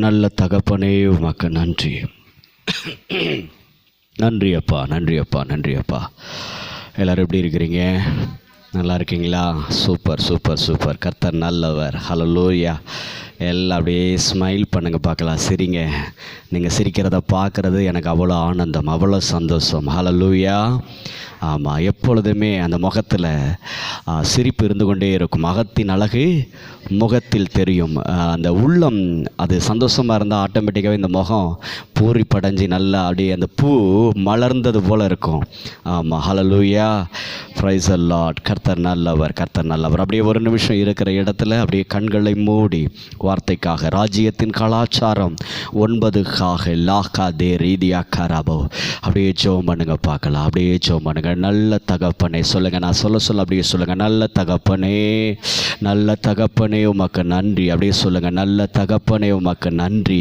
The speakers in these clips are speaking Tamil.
நல்ல தகப்பனே உமக்கு நன்றி. நன்றி அப்பா, நன்றி அப்பா, நன்றி அப்பா. எல்லோரும் எப்படி இருக்கிறீங்க? நல்லா இருக்கீங்களா? Super super super. கர்த்தர் நல்லவர். ஹல்லேலூயா. எல்லாம் அப்படியே ஸ்மைல் பண்ணுங்கள் பார்க்கலாம், சிரிங்க. நீங்கள் சிரிக்கிறத பார்க்குறது எனக்கு அவ்வளோ ஆனந்தம், அவ்வளோ சந்தோஷம். ஹல்லேலூயா. ஆமாம், எப்பொழுதுமே அந்த முகத்தில் சிரிப்பு இருந்து கொண்டே இருக்கும். முகத்தின் அழகு முகத்தில் தெரியும். அந்த உள்ளம் அது சந்தோஷமாக இருந்தால் ஆட்டோமேட்டிக்காகவே இந்த முகம் பூரிப்படைஞ்சி நல்லா அப்படியே அந்த பூ மலர்ந்தது போல் இருக்கும். ஆமாம், ஹல்லேலூயா. Praise the Lord. கர்த்தர் நல்லவர், கர்த்தர் நல்லவர். அப்படியே ஒரு நிமிஷம் இருக்கிற இடத்துல அப்படியே கண்களை மூடி வார்த்தைக்காக ராஜ்யத்தின் கலாச்சாரம் 9 லாகா தே ரீதியா கராபோ அப்படியே ஜெபம் பண்ணுங்க பார்க்கலாம். அப்படியே ஜெபம் பண்ணுங்க. நல்ல தகப்பனே சொல்லுங்கள். நான் சொல்ல அப்படியே சொல்லுங்கள். நல்ல தகப்பனே, நல்ல தகப்பனே உமக்கு நன்றி. அப்படியே சொல்லுங்கள். நல்ல தகப்பனே உமக்கு நன்றி.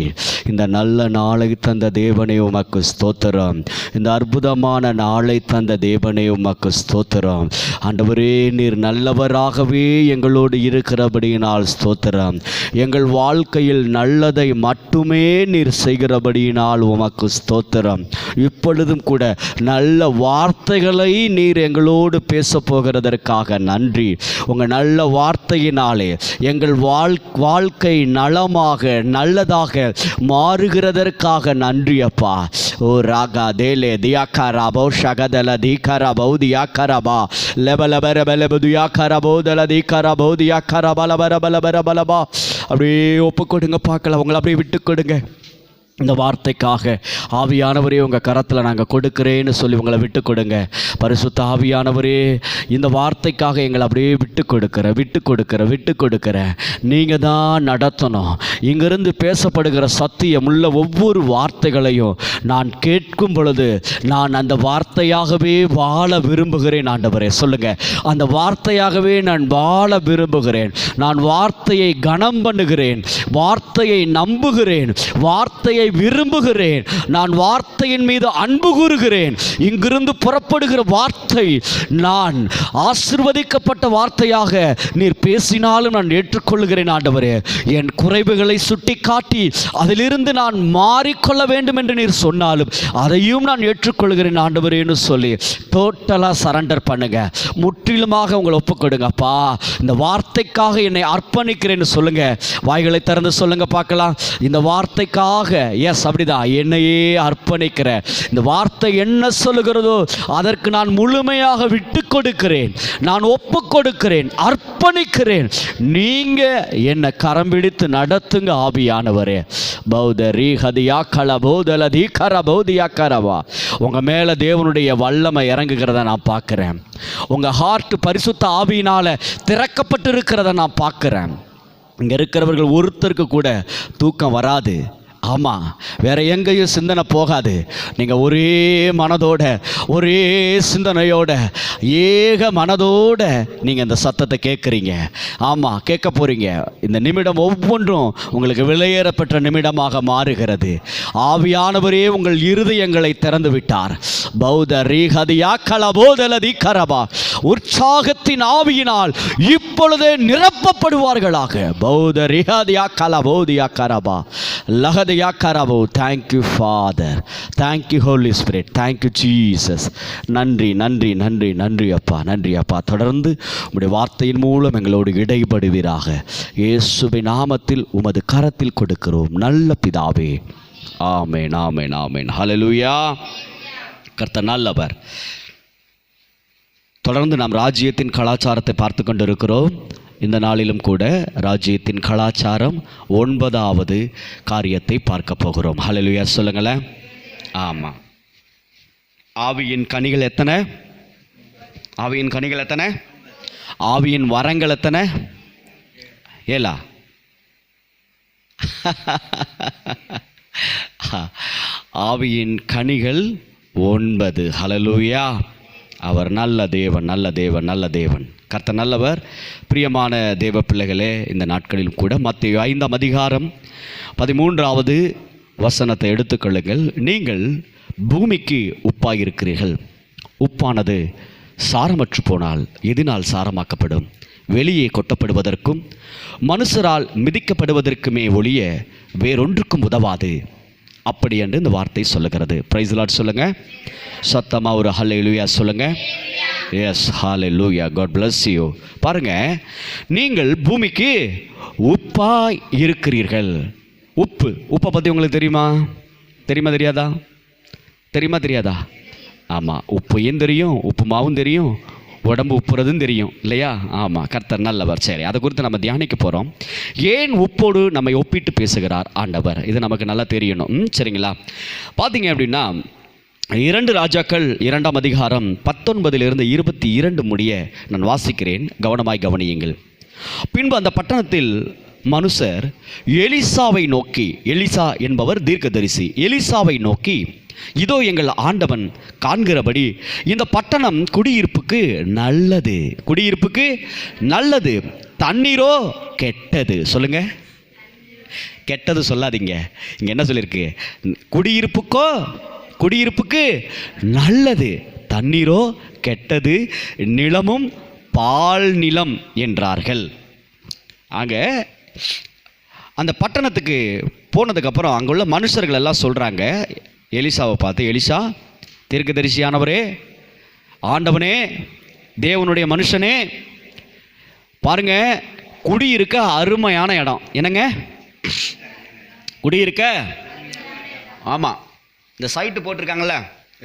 இந்த நல்ல நாளை தந்த தேவனே உமக்கு ஸ்தோத்திரம். இந்த அற்புதமான நாளை தந்த தேவனே உமக்கு ஸ்தோத்திரம். ஆண்டவரே, நீர் நல்லவராகவே எங்களோடு இருக்கிறபடியினால் ஸ்தோத்திரம். எங்கள் வாழ்க்கையில் நல்லதை மட்டுமே நீர் செய்கிறபடியினால் உமக்கு ஸ்தோத்திரம். இப்பொழுதும் கூட நல்ல வார்த்தைகளை நீர் எங்களோடு பேச போகிறதற்காக நன்றி. உங்கள் நல்ல வார்த்தையினாலே எங்கள் வாழ்க்கை நலமாக நல்லதாக மாறுகிறதற்காக நன்றி அப்பா. ஓ ராகா தேலே தியாக்காராபோ ஷகதல தீக்காராபோ தியாக்காராபா லெபலபரபலபு தியாக்காராபோ தல தீக்காராபோ தியாக்காராபலபரபலபரபலபா. அப்படியே ஒப்பு கொடுங்க பார்க்கலாம். உங்களை அப்படியே விட்டு கொடுங்க. இந்த வார்த்தைக்காக ஆவியானவரே உங்கள் கரத்தில் நாங்கள் கொடுக்குறேன்னு சொல்லி உங்களை விட்டு கொடுங்க. பரிசுத்த ஆவியானவரே, இந்த வார்த்தைக்காக எங்களை அப்படியே விட்டு கொடுக்குற நீங்கள் தான் நடத்தணும். இங்கிருந்து பேசப்படுகிற சத்தியம் உள்ள ஒவ்வொரு வார்த்தைகளையும் நான் கேட்கும் பொழுது நான் அந்த வார்த்தையாகவே வாழ விரும்புகிறேன். ஆண்டவரே சொல்லுங்கள். அந்த வார்த்தையாகவே நான் வாழ விரும்புகிறேன். நான் வார்த்தையை கனம் பண்ணுகிறேன், வார்த்தையை நம்புகிறேன், வார்த்தையை விரும்புகிறேன். நான் வார்த்தையின் மீது அன்பு கூறுகிறேன். இங்கிருந்து புறப்படுகிற வார்த்தை நான் ஆசீர்வதிக்கப்பட்ட வார்த்தையாக நீர் பேசினாலும் நான் ஏற்றுக்கொள்கிறேன். ஆண்டவரே, என் குறைவுகளை சுட்டி காட்டி அதிலிருந்து நான் மாறிக்கொள்ள வேண்டும் என்று நீர் சொன்னாலும் அதையும் நான் ஏற்றுக்கொள்கிறேன் ஆண்டவரேன்னு சொல்லி டோட்டலாக சரண்டர் பண்ணுங்க. முற்றிலுமாக உங்களை ஒப்புக்கொடுங்கப்பா. இந்த வார்த்தைக்காக என்னை அர்ப்பணிக்கிறேன்னு சொல்லுங்க. வாய்களை திறந்து சொல்லுங்க பார்க்கலாம். இந்த வார்த்தைக்காக அப்படிதான் என்னையே அர்ப்பணிக்கிற. இந்த வார்த்தை என்ன சொல்லுகிறதோ அதற்கு நான் முழுமையாக விட்டு கொடுக்கிறேன், நான் ஒப்பு கொடுக்கிறேன், அர்ப்பணிக்கிறேன். நீங்க என்னை கரம் பிடித்து நடத்துங்க ஆவியானவரே. பௌதரி ஹதியா கல பௌதல தீகர பௌதியா கரவா. உங்க மேல தேவனுடைய வல்லமை இறங்குகிறத நான் பார்க்கிறேன். உங்க ஹார்ட் பரிசுத்த ஆவியினால திறக்கப்பட்டு இருக்கிறத நான் பார்க்கிறேன். இங்க இருக்கிறவர்கள் ஒருத்தருக்கு கூட தூக்கம் வராது. ஆமாம், வேற எங்கேயும் சிந்தனை போகாது. நீங்கள் ஒரே மனதோட, ஒரே சிந்தனையோட, ஏக மனதோட நீங்கள் இந்த சத்தத்தை கேட்குறீங்க. ஆமாம், கேட்க போகிறீங்க. இந்த நிமிடம் ஒவ்வொன்றும் உங்களுக்கு விலையேறப்பட்ட நிமிடமாக மாறுகிறது. ஆவியானவரே உங்கள் இருதயங்களை திறந்து விட்டார். பௌத ரீஹதியா கலபோதலதி கரபா. உற்சாகத்தின் ஆவியினால் இப்பொழுதே நிரப்பப்படுவார்களாக. பௌத ரிஹதியா கலபோதியா கரபா லகதி யாக்கரபோ. Thank you Father, thank you Holy Spirit, thank you Jesus. நன்றி நன்றி நன்றி நன்றி அப்பா, நன்றி அப்பா. தொடர்ந்து உம்முடைய வார்த்தையின் மூலம் எங்களோடு இடைப்படுவீராக. இயேசுவின் நாமத்தில் உமது கரத்தில் கொடுக்கிறோம் நல்ல பிதாவே. ஆமென் ஆமென் ஆமென். ஹல்லேலூயா. கர்த்தர் நல்லவர். தொடர்ந்து நாம் ராஜ்யத்தின் கலாச்சாரத்தை பார்த்து கொண்டிருக்கிறோம். இந்த நாளிலும் கூட ராஜ்யத்தின் கலாச்சாரம் 9வது காரியத்தை பார்க்க போகிறோம். ஹல்லேலூயா சொல்லுங்களேன். ஆமாம். ஆவியின் கனிகள் எத்தனை? ஆவியின் கனிகள் எத்தனை? ஆவியின் வரங்கள் எத்தனை? 7. ஆவியின் கனிகள் 9. ஹல்லேலூயா. அவர் நல்ல தேவன், நல்ல தேவன், நல்ல தேவன். கர்த்தர் நல்லவர். பிரியமான தேவ பிள்ளைகளே, இந்த நாட்களிலும் கூட மத்தேயு 5ஆம் அதிகாரம் 13வது வசனத்தை எடுத்துக்கொள்ளுங்கள். நீங்கள் பூமிக்கு உப்பாயிருக்கிறீர்கள். உப்பானது சாரமற்று போனால் எதினால் சாரமாக்கப்படும்? வெளியே கொட்டப்படுவதற்கும் மனுஷரால் மிதிக்கப்படுவதற்குமே ஒழிய வேறொன்றுக்கும் உதவாது அப்படி என்று இந்த வார்த்தை சொல்லுகிறது. பிரைஸ் லார்ட் சொல்லுங்க. சத்தமா ஒரு ஹல்லேலூயா சொல்லுங்க. Yes, hallelujah. God bless you. பாருங்க, நீங்கள் பூமிக்கு உப்பாய் இருக்கிறீர்கள். உப்பை பற்றி உங்களுக்கு தெரியுமா? தெரியாதா? தெரியாதா? ஆமாம், உப்பையும் தெரியும், உப்பு மாவும் தெரியும், உடம்பு உப்புறதும் தெரியும் இல்லையா? ஆமாம், கர்த்தர் நல்லவர். சரி, அதை குறித்து நம்ம தியானிக்க போகிறோம். ஏன் உப்போடு நம்மை ஒப்பிட்டு பேசுகிறார் ஆண்டவர்? இது நமக்கு நல்லா தெரியணும். சரிங்களா? பார்த்தீங்க அப்படின்னா 2 ராஜாக்கள் 2ஆம் அதிகாரம் 19 22 முடிய நான் வாசிக்கிறேன். கவனமாய் கவனியுங்கள். பின்பு அந்த பட்டணத்தில் மனுஷர் எலிசாவை நோக்கி, எலிசா என்பவர் தீர்க்கதரிசி, எலிசாவை நோக்கி, இதோ எங்கள் ஆண்டவன் காண்கிறபடி இந்த பட்டணம் குடியிருப்புக்கு நல்லது, தண்ணீரோ கெட்டது. சொல்லுங்க, கெட்டது சொல்லாதீங்க. இங்க என்ன சொல்லியிருக்கு? குடியிருப்புக்கு நல்லது, தண்ணீரோ கெட்டது, நிலமும் பால் நிலம் என்றார்கள். ஆக அந்த பட்டணத்துக்கு போனதுக்கப்புறம் அங்குள்ள மனுஷர்கள் எல்லாம் சொல்கிறாங்க எலிசாவை பார்த்து, எலிசா தீர்க்கதரிசியானவரே, ஆண்டவனே, தேவனுடைய மனுஷனே, பாருங்க, குடியிருக்க அருமையான இடம். என்னங்க குடியிருக்க? ஆமாம், இந்த சைட்டு போட்டிருக்காங்கல்ல,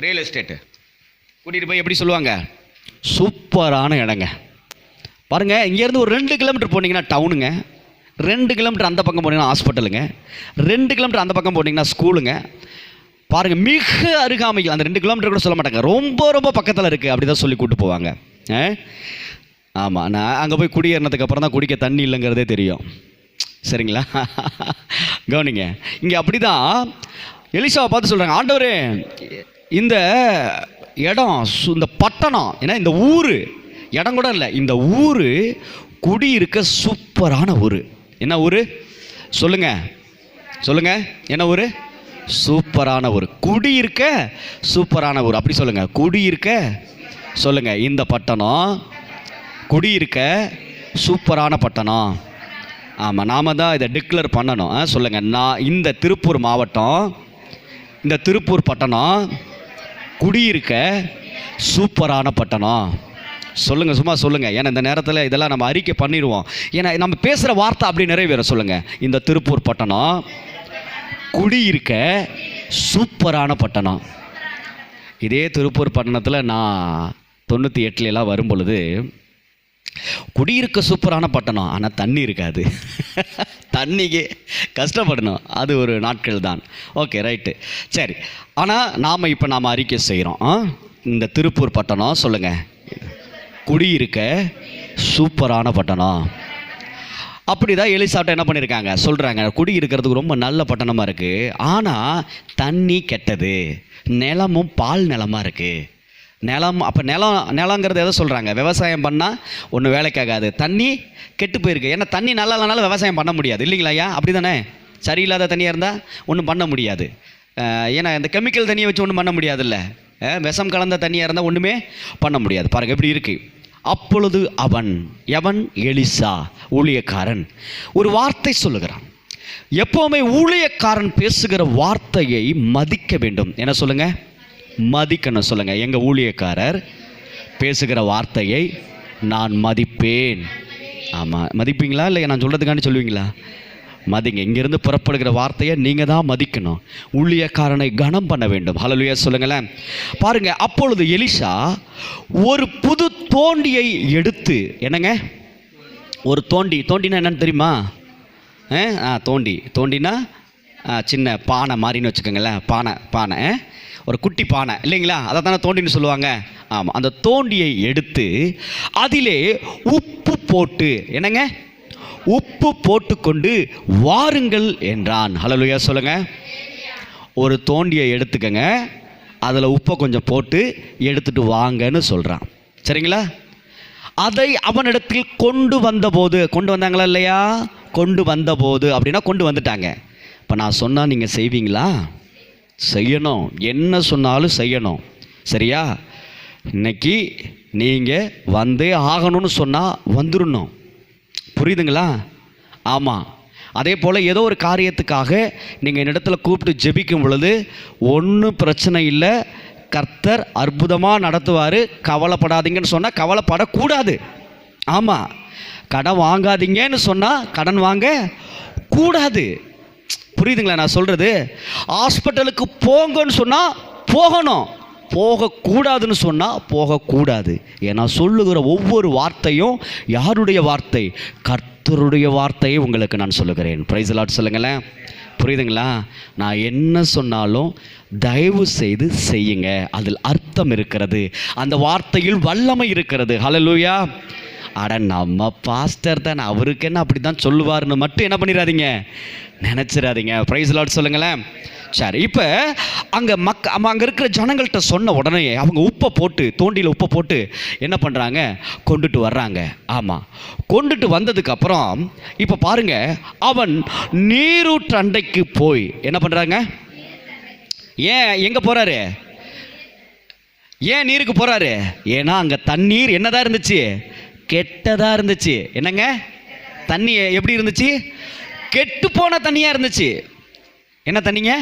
ரியல் எஸ்டேட்டு, குடியிருப்பை எப்படி சொல்லுவாங்க? சூப்பரான இடங்க. பாருங்கள், இங்கேருந்து ஒரு 2 கிலோமீட்டர் போனீங்கன்னா டவுனுங்க, 2 கிலோமீட்டர் அந்த பக்கம் போனீங்கன்னா ஹாஸ்பிட்டலுங்க, 2 கிலோமீட்டர் அந்த பக்கம் போனீங்கன்னா ஸ்கூலுங்க. பாருங்கள், மிக அருகாமையில், அந்த 2 கிலோமீட்டர் கூட சொல்ல மாட்டாங்க, ரொம்ப பக்கத்தில் இருக்குது, அப்படி தான் சொல்லி கூப்பிட்டு போவாங்க. ஆமாம், நான் அங்கே போய் குடியேறினதுக்கப்புறம் தான் குடிக்க தண்ணி இல்லைங்கிறதே தெரியும். சரிங்களா? கவனிங்க, இங்கே அப்படி தான் எலிசாவை பார்த்து சொல்கிறாங்க, ஆண்டவரே, இந்த இடம், இந்த பட்டணம், ஏன்னா இந்த ஊர், இடம் கூட இல்லை, இந்த ஊர் குடியிருக்க சூப்பரான ஊர். என்ன ஊர்? சொல்லுங்க, என்ன ஊர்? சூப்பரான ஊர். குடியிருக்க சூப்பரான ஊர். அப்படி சொல்லுங்க, குடியிருக்க சொல்லுங்க. இந்த பட்டணம் குடியிருக்க சூப்பரான பட்டணம். ஆமாம், நாம தான் இதை டிக்ளேர் பண்ணணும். சொல்லுங்க, நான் இந்த திருப்பூர் மாவட்டம், இந்த திருப்பூர் பட்டணம் குடியிருக்க சூப்பரான பட்டணம். சொல்லுங்க, சும்மா சொல்லுங்க. ஏன்னா இந்த நேரத்தில் இதெல்லாம் நம்ம அறிக்கை பண்ணிடுவோம். ஏன்னா நம்ம பேசுகிற வார்த்தை அப்படி நிறைவேற. சொல்லுங்க, இந்த திருப்பூர் பட்டணம் குடியிருக்க சூப்பரான பட்டணம். இதே திருப்பூர் பட்டணத்தில் நான் 98 வரும் பொழுது, குடியிருக்க சூப்பரான பட்டணம், ஆனால் தண்ணி இருக்காது. தண்ணிக்கு கஷ்டப்படணும். அது ஒரு நாட்கள் தான். ஓகே, ரைட்டு, சரி. ஆனால் நாம் அறிக்கை செய்கிறோம். இந்த திருப்பூர் பட்டணம் சொல்லுங்கள், குடியிருக்க சூப்பரான பட்டணம். அப்படி தான் எலிசாட்ட என்ன பண்ணியிருக்காங்க? சொல்கிறாங்க, குடியிருக்கிறதுக்கு ரொம்ப நல்ல பட்டணமாக இருக்குது, ஆனால் தண்ணி கெட்டது, நிலமும் பால் நிலமாக இருக்குது. நிலம், அப்போ நிலங்கிறது எதை சொல்கிறாங்க? விவசாயம் பண்ணால் ஒன்றும் வேலைக்காகாது, தண்ணி கெட்டு போயிருக்கு. ஏன்னா தண்ணி நல்லா இல்லைனாலும் விவசாயம் பண்ண முடியாது இல்லைங்களா ஐயா? அப்படி தானே? சரியில்லாத தண்ணியாக இருந்தால் ஒன்றும் பண்ண முடியாது. ஏன்னா இந்த கெமிக்கல் தண்ணியை வச்சு ஒன்றும் பண்ண முடியாதுல்ல. விஷம் கலந்த தண்ணியாக இருந்தால் ஒன்றுமே பண்ண முடியாது. பாருங்கள் எப்படி இருக்குது. அப்பொழுது எவன்? எலிசா, ஊழியக்காரன், ஒரு வார்த்தை சொல்லுகிறான். எப்போவுமே ஊழியக்காரன் பேசுகிற வார்த்தையை மதிக்க வேண்டும். என்ன சொல்லுங்க? மதிக்கணும். சொல்லுங்க, எங்கள் ஊழியக்காரர் பேசுகிற வார்த்தையை நான் மதிப்பேன். ஆமாம், மதிப்பீங்களா? இல்லை நான் சொல்கிறதுக்காண்டி சொல்லுவீங்களா? மதிங்க. இங்கேருந்து புறப்படுகிற வார்த்தையை நீங்கள் தான் மதிக்கணும். ஊழியக்காரனை கனம் பண்ண வேண்டும். ஹல்லேலூயா சொல்லுங்களேன். பாருங்க, அப்பொழுது எலிசா ஒரு புது தோண்டியை எடுத்து, என்னங்க ஒரு தோண்டினா என்னன்னு தெரியுமா? தோண்டினா சின்ன பானை மாதிரின்னு வச்சுக்கோங்களேன். பானை ஒரு குட்டி பானை இல்லைங்களா? அதை தானே தோண்டின்னு சொல்லுவாங்க. ஆமாம், அந்த தோண்டியை எடுத்து அதிலே உப்பு போட்டு, என்னங்க உப்பு போட்டுக்கொண்டு வாருங்கள் என்றான். ஹல்லேலூயா சொல்லுங்க. ஒரு தோண்டியை எடுத்துக்கங்க, அதில் உப்பை கொஞ்சம் போட்டு எடுத்துட்டு வாங்கன்னு சொல்கிறான். சரிங்களா? அதை அவனிடத்தில் கொண்டு வந்தாங்களா இல்லையா? கொண்டு வந்தபோது அப்படின்னா கொண்டு வந்துட்டாங்க. இப்போ நான் சொன்னால் நீங்கள் செய்வீங்களா? செய்யணும். என்ன சொன்னாலும் செய்யணும். சரியா? இன்னைக்கு நீங்கள் வந்தே ஆகணும்னு சொன்னால் வந்துடணும். புரியுதுங்களா? ஆமாம். அதே போல் ஏதோ ஒரு காரியத்துக்காக நீங்கள் என்னிடத்துல கூப்பிட்டு ஜெபிக்கும் பொழுது ஒன்றும் பிரச்சனை இல்லை, கர்த்தர் அற்புதமாக நடத்துவார், கவலைப்படாதீங்கன்னு சொன்னால் கவலைப்படக்கூடாது. ஆமாம், கடன் வாங்காதீங்கன்னு சொன்னால் கடன் வாங்க கூடாது. புரியுதுங்களா நான் சொல்கிறது? ஹாஸ்பிட்டலுக்கு போங்கன்னு சொன்னால் போகணும், போகக்கூடாதுன்னு சொன்னால் போகக்கூடாது. ஏன்னா சொல்லுகிற ஒவ்வொரு வார்த்தையும் யாருடைய வார்த்தை? கர்த்தருடைய வார்த்தையை உங்களுக்கு நான் சொல்லுகிறேன். பிரைஸ் தி லார்ட் சொல்லுங்களேன். புரியுதுங்களா? நான் என்ன சொன்னாலும் தயவு செய்து செய்யுங்க, அதில் அர்த்தம் இருக்கிறது, அந்த வார்த்தையில் வல்லமை இருக்கிறது. ஹல்லேலூயா. அட நம்ம பாஸ்டர் தான், அவருக்கு என்ன அப்படி தான் சொல்லுவார்னு மட்டும் என்ன பண்ணிடாதீங்க, நினச்சிடாதீங்க. பிரைஸ் தி லார்ட் சொல்லுங்களேன். சரி, இப்போ அங்கே இருக்கிற ஜனங்கள்கிட்ட சொன்ன உடனே அவங்க உப்பை போட்டு, தோண்டியில் உப்பை போட்டு என்ன பண்ணுறாங்க, கொண்டுட்டு வர்றாங்க. ஆமாம், கொண்டுட்டு வந்ததுக்கப்புறம் இப்போ பாருங்க, அவன் நீரூற்று அண்டைக்கு போய் என்ன பண்ணுறாங்க? ஏன் எங்கே போகிறாரு? ஏன் நீருக்கு போகிறாரு? ஏன்னா அங்கே தண்ணீர் என்னதான் இருந்துச்சு? கெட்டதாக இருந்துச்சு. என்னங்க? தண்ணி எப்படி இருந்துச்சு? கெட்டு போன தண்ணியாக இருந்துச்சு. என்ன தண்ணிங்க?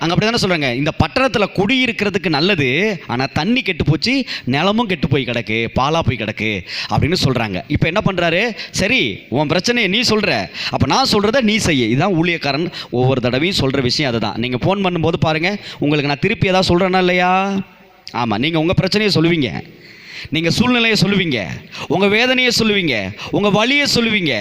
அங்கே அப்படி தானே சொல்கிறாங்க, இந்த பட்டணத்தில் குடியிருக்கிறதுக்கு நல்லது, ஆனால் தண்ணி கெட்டு போச்சு, நிலமும் கெட்டு போய் கிடக்கு, பாலாக போய் கிடக்கு அப்படின்னு சொல்கிறாங்க. இப்போ என்ன பண்ணுறாரு? சரி, உன் பிரச்சனையை நீ சொல்கிற, அப்போ நான் சொல்கிறத நீ செய்ய. இதுதான் ஊழியக்காரன் ஒவ்வொரு தடவையும் சொல்கிற விஷயம். அதுதான் நீங்கள் ஃபோன் பண்ணும்போது பாருங்கள், உங்களுக்கு நான் திருப்பி ஏதாவது சொல்கிறேன்னா இல்லையா? ஆமாம், நீங்கள் உங்கள் பிரச்சனையை சொல்லுவீங்க, நீங்கள் சூழ்நிலையை சொல்லுவீங்க, உங்கள் வேதனையை சொல்லுவீங்க, உங்கள் வலியை சொல்லுவீங்க,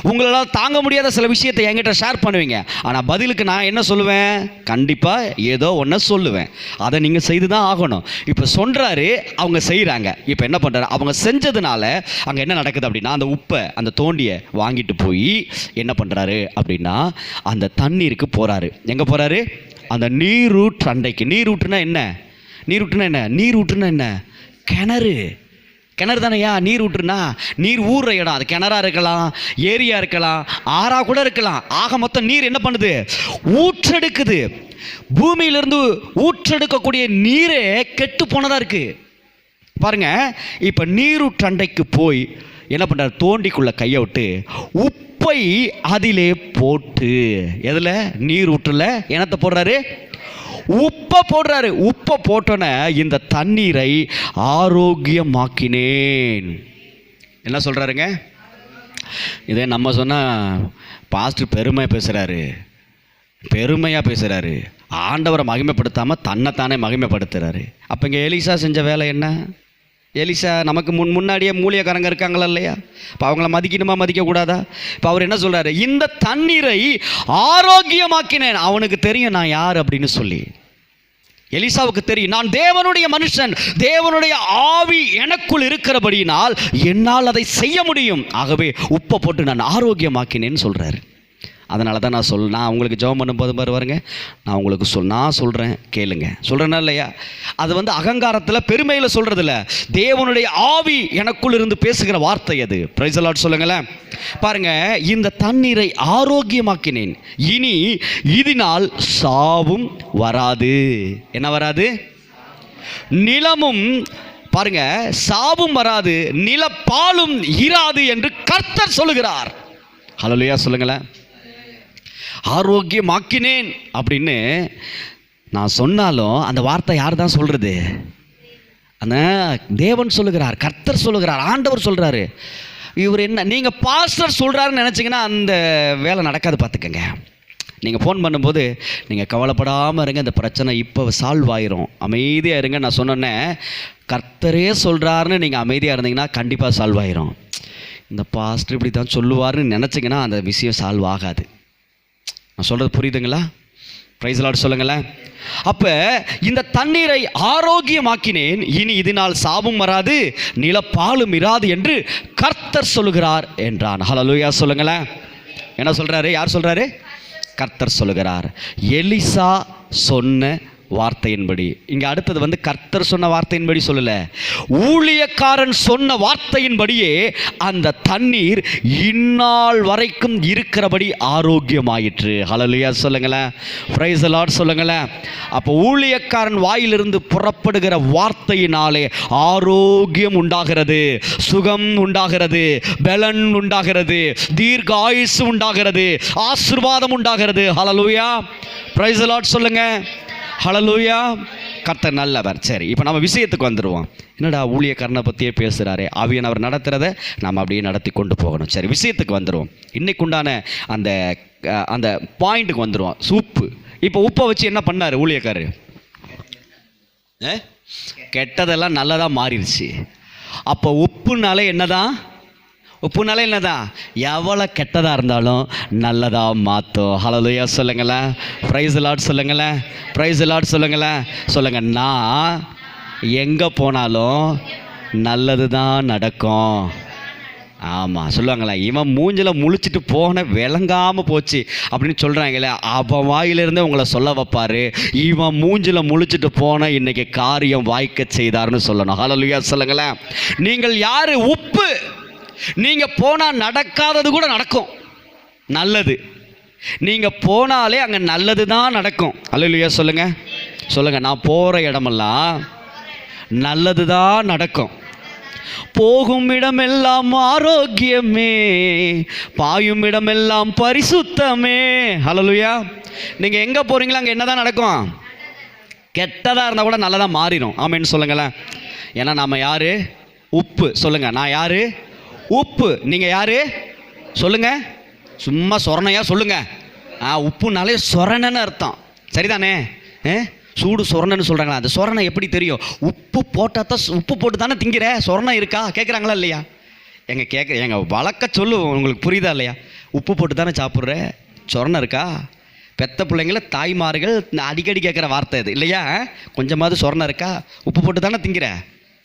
உங்களால் தாங்க முடியாத சில விஷயத்தை என்கிட்ட ஷேர் பண்ணுவீங்க. ஆனால் பதிலுக்கு நான் என்ன சொல்லுவேன்? கண்டிப்பாக ஏதோ ஒன்று சொல்லுவேன். அதை நீங்கள் செய்து தான் ஆகணும். இப்போ சொல்கிறாரு, அவங்க செய்கிறாங்க. இப்போ என்ன பண்ணுறாரு? அவங்க செஞ்சதுனால அங்கே என்ன நடக்குது அப்படின்னா, அந்த உப்பை, அந்த தோண்டியை வாங்கிட்டு போய் என்ன பண்ணுறாரு அப்படின்னா, அந்த தண்ணீருக்கு போகிறாரு. எங்கே போகிறாரு? அந்த நீரூற்று அண்டைக்கு. நீரூற்றுனா என்ன? நீரூற்றுனா என்ன? நீரூற்றுனா என்ன? கிணறு. கிணறு தானையா நீர் ஊற்றுனா? நீர் ஊறுற இடம். அது கிணறா இருக்கலாம், ஏரியா இருக்கலாம், ஆறா கூட இருக்கலாம். ஆக மொத்தம் நீர் என்ன பண்ணுது? ஊற்றெடுக்குது. பூமியிலிருந்து ஊற்றெடுக்கக்கூடிய நீரே கெட்டு போனதா இருக்கு. பாருங்க, இப்ப நீரூற்றண்டைக்கு போய் என்ன பண்றாரு? தோண்டிக்குள்ள கையை விட்டு உப்பை அதிலே போட்டு, எதுல? நீர் ஊற்றுல என்னத்தை போடுறாரு? உப்பை போடுறாரு. உப்பை போட்டோன்னே இந்த தண்ணீரை ஆரோக்கியமாக்கினேன். என்ன சொல்றாருங்க? இதே நம்ம சொன்னால் பாஸ்டர் பெருமையாக பேசுகிறாரு, பெருமையாக பேசுகிறாரு, ஆண்டவரை மகிமைப்படுத்தாமல் தன்னைத்தானே மகிமைப்படுத்துகிறாரு. அப்போ இங்கே எலிசா செஞ்ச வேலை என்ன? எலிசா நமக்கு முன்னாடியே மூலிகைக்காரங்க இருக்காங்களா இல்லையா? இப்போ அவங்கள மதிக்கணுமா மதிக்கக்கூடாதா? இப்போ அவர் என்ன சொல்கிறாரு? இந்த தண்ணீரை ஆரோக்கியமாக்கினேன். அவனுக்கு தெரியும் நான் யார் அப்படின்னு சொல்லி. எலிசாவுக்கு தெரியும், நான் தேவனுடைய மனுஷன், தேவனுடைய ஆவி எனக்குள் இருக்கிறபடியினால் என்னால் அதை செய்ய முடியும். ஆகவே உப்பை போட்டு நான் ஆரோக்கியமாக்கினேன்னு சொல்கிறாரு. அதனால தான் நான் உங்களுக்கு ஜெபம் பண்ணும்போது பாருங்க, நான் உங்களுக்கு நான் சொல்கிறேன், கேளுங்க. சொல்கிறேன்னா இல்லையா? அது அகங்காரத்தில் பெருமையில் சொல்கிறது இல்லை, தேவனுடைய ஆவி எனக்குள் இருந்து பேசுகிற வார்த்தை அது. பிரைஸ் தி லார்ட் சொல்லுங்களேன். பாருங்க, இந்த தண்ணீரை ஆரோக்கியமாக்கினேன், இனி இதனால் சாவும் வராது. என்ன வராது? நிலமும், பாருங்க, சாவும் வராது, நிலப்பாலும் இராது என்று கர்த்தர் சொல்லுகிறார். ஹல்லேலூயா சொல்லுங்களேன். ஆரோக்கியமாக்கினேன் அப்படின்னு நான் சொன்னாலும் அந்த வார்த்தை யார் தான் சொல்கிறது? அந்த தேவன் சொல்லுகிறார், கர்த்தர் சொல்லுகிறார், ஆண்டவர் சொல்கிறாரு. இவர் என்ன, நீங்கள் பாஸ்டர் சொல்கிறாருன்னு நினச்சிங்கன்னா அந்த வேலை நடக்காது. பார்த்துக்கங்க. நீங்கள் ஃபோன் பண்ணும்போது நீங்கள் கவலைப்படாமல் இருங்க, இந்த பிரச்சனை இப்போ சால்வ் ஆயிரும், அமைதியாக இருங்க. நான் சொன்னோன்னே கர்த்தரே சொல்கிறாருன்னு நீங்கள் அமைதியாக இருந்தீங்கன்னா கண்டிப்பாக சால்வ் ஆயிரும். இந்த பாஸ்டர் இப்படி தான் சொல்லுவார்னு நினச்சிங்கன்னா அந்த விஷயம் சால்வ் ஆகாது. நான் சொல்கிறது புரியுதுங்களா? பிரைஸ் தி லார்ட் சொல்லுங்களேன். அப்போ இந்த தண்ணீரை ஆரோக்கியமாக்கினேன், இனி இதனால் சாபம் வராது, நிலப்பாலும் இராது என்று கர்த்தர் சொல்லுகிறார் என்றான். ஹல்லேலூயா சொல்லுங்களேன். என்ன சொல்கிறாரு? யார் சொல்கிறாரு? கர்த்தர் சொல்லுகிறார். எலிசா சொன்ன வார்த்தையின்படி. இங்கே அடுத்தது வந்து கர்த்தர் சொன்ன வார்த்தையின்படி சொல்லல, ஊழியக்காரன் சொன்ன வார்த்தையின்படியே அந்த தண்ணீர் இந்நாள் வரைக்கும் இருக்கிறபடி ஆரோக்கியமாயிற்று. ஹல்லேலூயா சொல்லுங்களேன், பிரைஸ் தி லார்ட் சொல்லுங்களேன். அப்போ ஊழியக்காரன் வாயிலிருந்து புறப்படுகிற வார்த்தையினாலே ஆரோக்கியம் உண்டாகிறது, சுகம் உண்டாகிறது, பலன் உண்டாகிறது, தீர்க்க ஆயுசு உண்டாகிறது, ஆசீர்வாதம் உண்டாகிறது. ஹல்லேலூயா, பிரைஸ் தி லார்ட் சொல்லுங்க. ஹல்லேலூயா, கர்த்தர் நல்லவர். சரி, இப்போ நம்ம விஷயத்துக்கு வந்துடுவோம். என்னடா ஊழியக்காரனை பற்றியே பேசுகிறாரே, ஆவியானவர் நடத்துகிறத நம்ம அப்படியே நடத்தி கொண்டு போகணும். சரி, விஷயத்துக்கு வந்துடுவோம். இன்னைக்கு உண்டான அந்த அந்த பாயிண்ட்டுக்கு வந்துடுவோம். உப்பு. இப்போ உப்பை வச்சு என்ன பண்ணார் ஊழியக்காரர்? கெட்டதெல்லாம் நல்லதாக மாறிடுச்சு. அப்போ உப்புனாலே என்னதான்? உப்புனாலே என்னதான்? எவ்வளோ கெட்டதாக இருந்தாலும் நல்லதாக மாற்றும். ஹல்லேலூயா சொல்லுங்களேன், பிரைஸ் தி லார்ட் சொல்லுங்களேன், பிரைஸ் தி லார்ட் சொல்லுங்களேன். சொல்லுங்கள், நான் எங்கே போனாலும் நல்லது தான் நடக்கும். ஆமாம் சொல்லுவாங்களே, இவன் மூஞ்சில் முழிச்சிட்டு போன விளங்காமல் போச்சு அப்படின்னு சொல்கிறாங்களே, அவன் வாயிலிருந்தே உங்களை சொல்ல வைப்பார், இவன் மூஞ்சில் முழிச்சிட்டு போன இன்னைக்கு காரியம் வாய்க்க செய்தார்னு சொல்லணும். ஹல்லேலூயா சொல்லுங்களேன். நீங்கள் யார்? உப்பு. நீங்கள் போனால் நடக்காதது கூட நடக்கும், நல்லது. நீங்கள் போனாலே அங்கே நல்லது தான் நடக்கும். ஹல்லேலூயா சொல்லுங்கள், சொல்லுங்கள். நான் போகிற இடமெல்லாம் நல்லது தான் நடக்கும். போகும் இடமெல்லாம் ஆரோக்கியமே, பாயும் இடமெல்லாம் பரிசுத்தமே. ஹல்லேலூயா. நீங்கள் எங்கே போகிறீங்களோ அங்கே என்ன தான் நடக்கும்? கெட்டதாக இருந்தால் கூட நல்லதாக மாறிடும். ஆமேன்னு சொல்லுங்களேன். ஏன்னா நம்ம யார்? உப்பு. சொல்லுங்கள், நான் யார்? உப்பு. நீங்கள் யார்? சொல்லுங்கள், சும்மா சொரணையாக சொல்லுங்கள். உப்புனாலே சொரணன்னு அர்த்தம், சரிதானே? சூடு சொரணன்னு சொல்கிறாங்களா? அந்த சொரணை எப்படி தெரியும்? உப்பு போட்டால் தான், உப்பு போட்டு தானே திங்கிற. சொரணை இருக்கா கேட்குறாங்களா இல்லையா? எங்கள் வழக்க சொல்லு, உங்களுக்கு புரியுதா இல்லையா? உப்பு போட்டு தானே சாப்பிட்ற, சொரணை இருக்கா? பெத்த பிள்ளைங்கள தாய்மார்கள் அடிக்கடி கேட்குற வார்த்தை இது இல்லையா? கொஞ்சமாவது சொரணை இருக்கா? உப்பு போட்டு தானே திங்கிற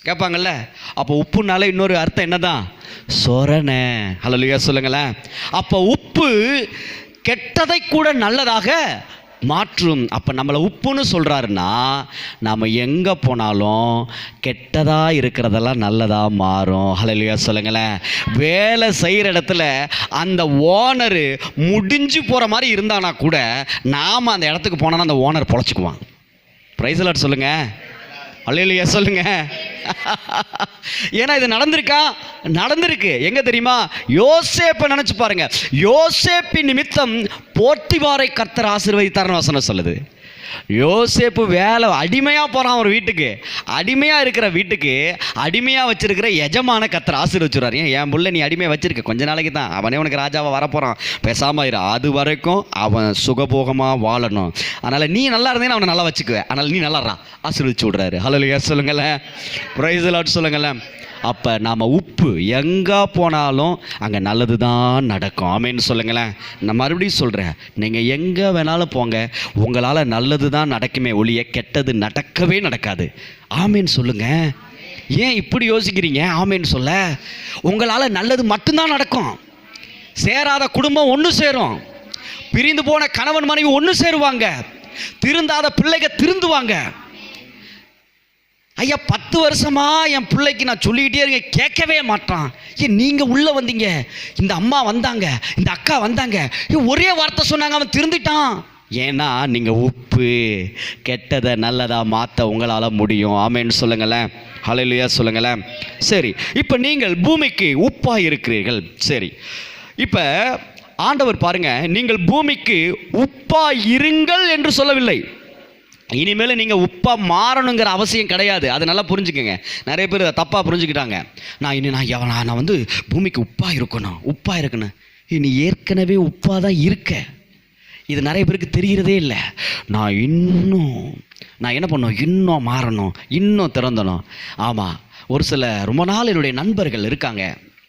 கேட்பாங்கல்ல. அப்போ உப்புனால இன்னொரு அர்த்தம் என்னதான்? சொரணை. ஹல்லேலூயா சொல்லுங்களேன். அப்போ உப்பு கெட்டதை கூட நல்லதாக மாற்றும். அப்போ நம்மளை உப்புன்னு சொல்கிறாருன்னா, நாம் எங்கே போனாலும் கெட்டதாக இருக்கிறதெல்லாம் நல்லதாக மாறும். ஹல்லேலூயா சொல்லுங்களேன். வேலை செய்கிற இடத்துல அந்த ஓனரு முடிஞ்சு போகிற மாதிரி இருந்தானா கூட நாம் அந்த இடத்துக்கு போனோன்னா அந்த ஓனர் பொழைச்சிக்குவான். பிரைஸ் தி லார்ட் சொல்லுங்கள், ஹல்லேலூயா சொல்லுங்க. ஏன்னா இது நடந்திருக்கு. எங்க தெரியுமா? யோசேப்பை நினைச்சு பாருங்க. யோசேப்பின் நிமித்தம் போத்திபாரை கர்த்தர் ஆசீர்வதித்தார்னு வசனம் சொல்லுது. யோசேப்பு வேலை அடிமையாக போகிறான் ஒரு வீட்டுக்கு. அடிமையாக இருக்கிற வீட்டுக்கு அடிமையாக வச்சிருக்கிற எஜமான கர்த்தர் ஆசீர்வதிச்சுறாரு. என் புள்ள நீ அடிமையாக வச்சிருக்க, கொஞ்ச நாளைக்கு தான், அவனே உனக்கு ராஜாவாக வரப்போகிறான், பேசாமல் இரு, அது வரைக்கும் அவன் சுகபோகமாக வாழணும், அதனால் நீ நல்லா இருந்தேன்னு அவனை நல்லா வச்சுக்குவேன், அதனால் நீ நல்லாடுறா, ஆசீர்வதிச்சு விட்றாரு. ஹல்லேலூயா சொல்லுங்களேன், பிரைஸ் தி லார்ட் சொல்லுங்களேன். அப்போ நாம் உப்பு, எங்கே போனாலும் அங்கே நல்லது தான் நடக்கும். ஆமேன்னு சொல்லுங்களேன். நான் மறுபடியும் சொல்கிறேன், நீங்கள் எங்கே வேணாலும் போங்க, உங்களால் நல்லது தான் நடக்குமே ஒழிய கெட்டது நடக்கவே நடக்காது. ஆமேன்னு சொல்லுங்கள். ஏன் இப்படி யோசிக்கிறீங்க? ஆமேன்னு சொல்ல, உங்களால் நல்லது மட்டும்தான் நடக்கும். சேராத குடும்பம் ஒன்று சேரும், பிரிந்து போன கணவன் மனைவி ஒன்று சேருவாங்க, திருந்தாத பிள்ளைங்க திருந்துவாங்க. ஐயா 10 வருஷமா என் பிள்ளைக்கு நான் சொல்லிக்கிட்டே இருக்கேன், கேட்கவே மாட்டான். ஏன் நீங்கள் உள்ளே வந்தீங்க, இந்த அம்மா வந்தாங்க, இந்த அக்கா வந்தாங்க, ஒரே வார்த்தை சொன்னாங்க, அவன் திருந்திட்டான். ஏன்னா நீங்கள் உப்பு, கெட்டதை நல்லதாக மாற்ற உங்களால் முடியும். ஆமேன்னு சொல்லுங்களேன், ஹல்லேலூயா சொல்லுங்களேன். சரி, இப்போ நீங்கள் பூமிக்கு உப்பாக இருக்கிறீர்கள். சரி, இப்போ ஆண்டவர் பாருங்க, நீங்கள் பூமிக்கு உப்பாக இருங்கள் என்று சொல்லவில்லை. இனிமேல் நீங்கள் உப்பாக மாறணுங்கிற அவசியம் கிடையாது. அது நல்லா புரிஞ்சுக்கங்க. நிறைய பேர் தப்பாக புரிஞ்சுக்கிட்டாங்க. நான் வந்து பூமிக்கு உப்பாக இருக்கணும். நீ ஏற்கனவே உப்பாக தான் இருக்க. இது நிறைய பேருக்கு தெரிகிறதே இல்லை. நான் என்ன பண்ணணும்? இன்னும் மாறணும், இன்னும் திறந்தணும். ஆமாம், ஒரு சில ரொம்ப நாள் என்னுடைய நண்பர்கள் இருக்காங்க.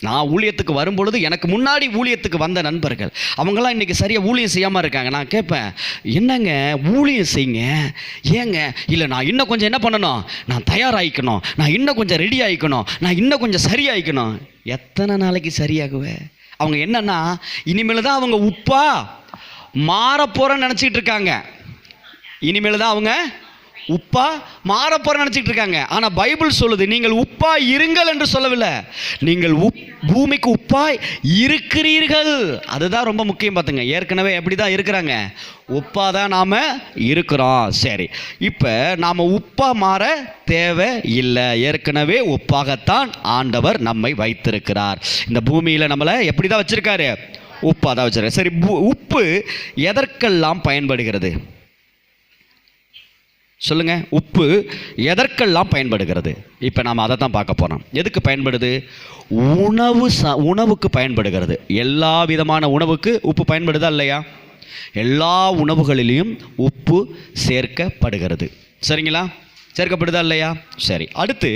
நான் ஊழியத்துக்கு வரும்பொழுது எனக்கு முன்னாடி ஊழியத்துக்கு வந்த நண்பர்கள், அவங்களாம் இன்றைக்கி சரியாக ஊழியம் செய்யாமல் இருக்காங்க. நான் கேட்பேன், என்னங்க ஊழியம் செய்யுங்க, ஏங்க? இல்லை, நான் இன்னும் கொஞ்சம் என்ன பண்ணணும், நான் தயாராகிக்கணும், நான் இன்னும் கொஞ்சம் ரெடி ஆகிக்கணும், நான் இன்னும் கொஞ்சம் சரியாகிக்கணும். எத்தனை நாளைக்கு சரியாகுவேன்? அவங்க என்னன்னா, இனிமேல் தான் அவங்க உப்பா மாறப்போகிறேன்னு நினச்சிக்கிட்டு இருக்காங்க. இனிமேல் தான் அவங்க உப்பா மாறப்போற நினச்சிட்டு இருக்காங்க. ஆனால் பைபிள் சொல்லுது நீங்கள் உப்பா இருங்கள் என்று சொல்லவில்லை, நீங்கள் பூமிக்கு உப்பாய் இருக்கிறீர்கள். அதுதான் ரொம்ப முக்கியம். பார்த்துங்க, ஏற்கனவே எப்படி தான் இருக்கிறாங்க, உப்பா தான் நாம் இருக்கிறோம். சரி, இப்போ நாம் உப்பா மாற தேவை இல்லை, ஏற்கனவே உப்பாகத்தான் ஆண்டவர் நம்மை வைத்திருக்கிறார். இந்த பூமியில் நம்மளை எப்படி தான் வச்சிருக்காரு, உப்பாக தான் வச்சிருக்காரு. சரி, உப்பு எதற்கெல்லாம் பயன்படுகிறது சொல்லுங்க? உப்பு எதற்கெல்லாம் பயன்படுகிறது? இப்போ நாம் அதை தான் பார்க்க போகிறோம். எதுக்கு பயன்படுது? உணவுக்கு பயன்படுகிறது. எல்லா விதமான உணவுக்கு உப்பு பயன்படுதா இல்லையா? எல்லா உணவுகளிலையும் உப்பு சேர்க்கப்படுகிறது. சரிங்களா? சேர்க்கப்படுதா இல்லையா? சரி, அடுத்து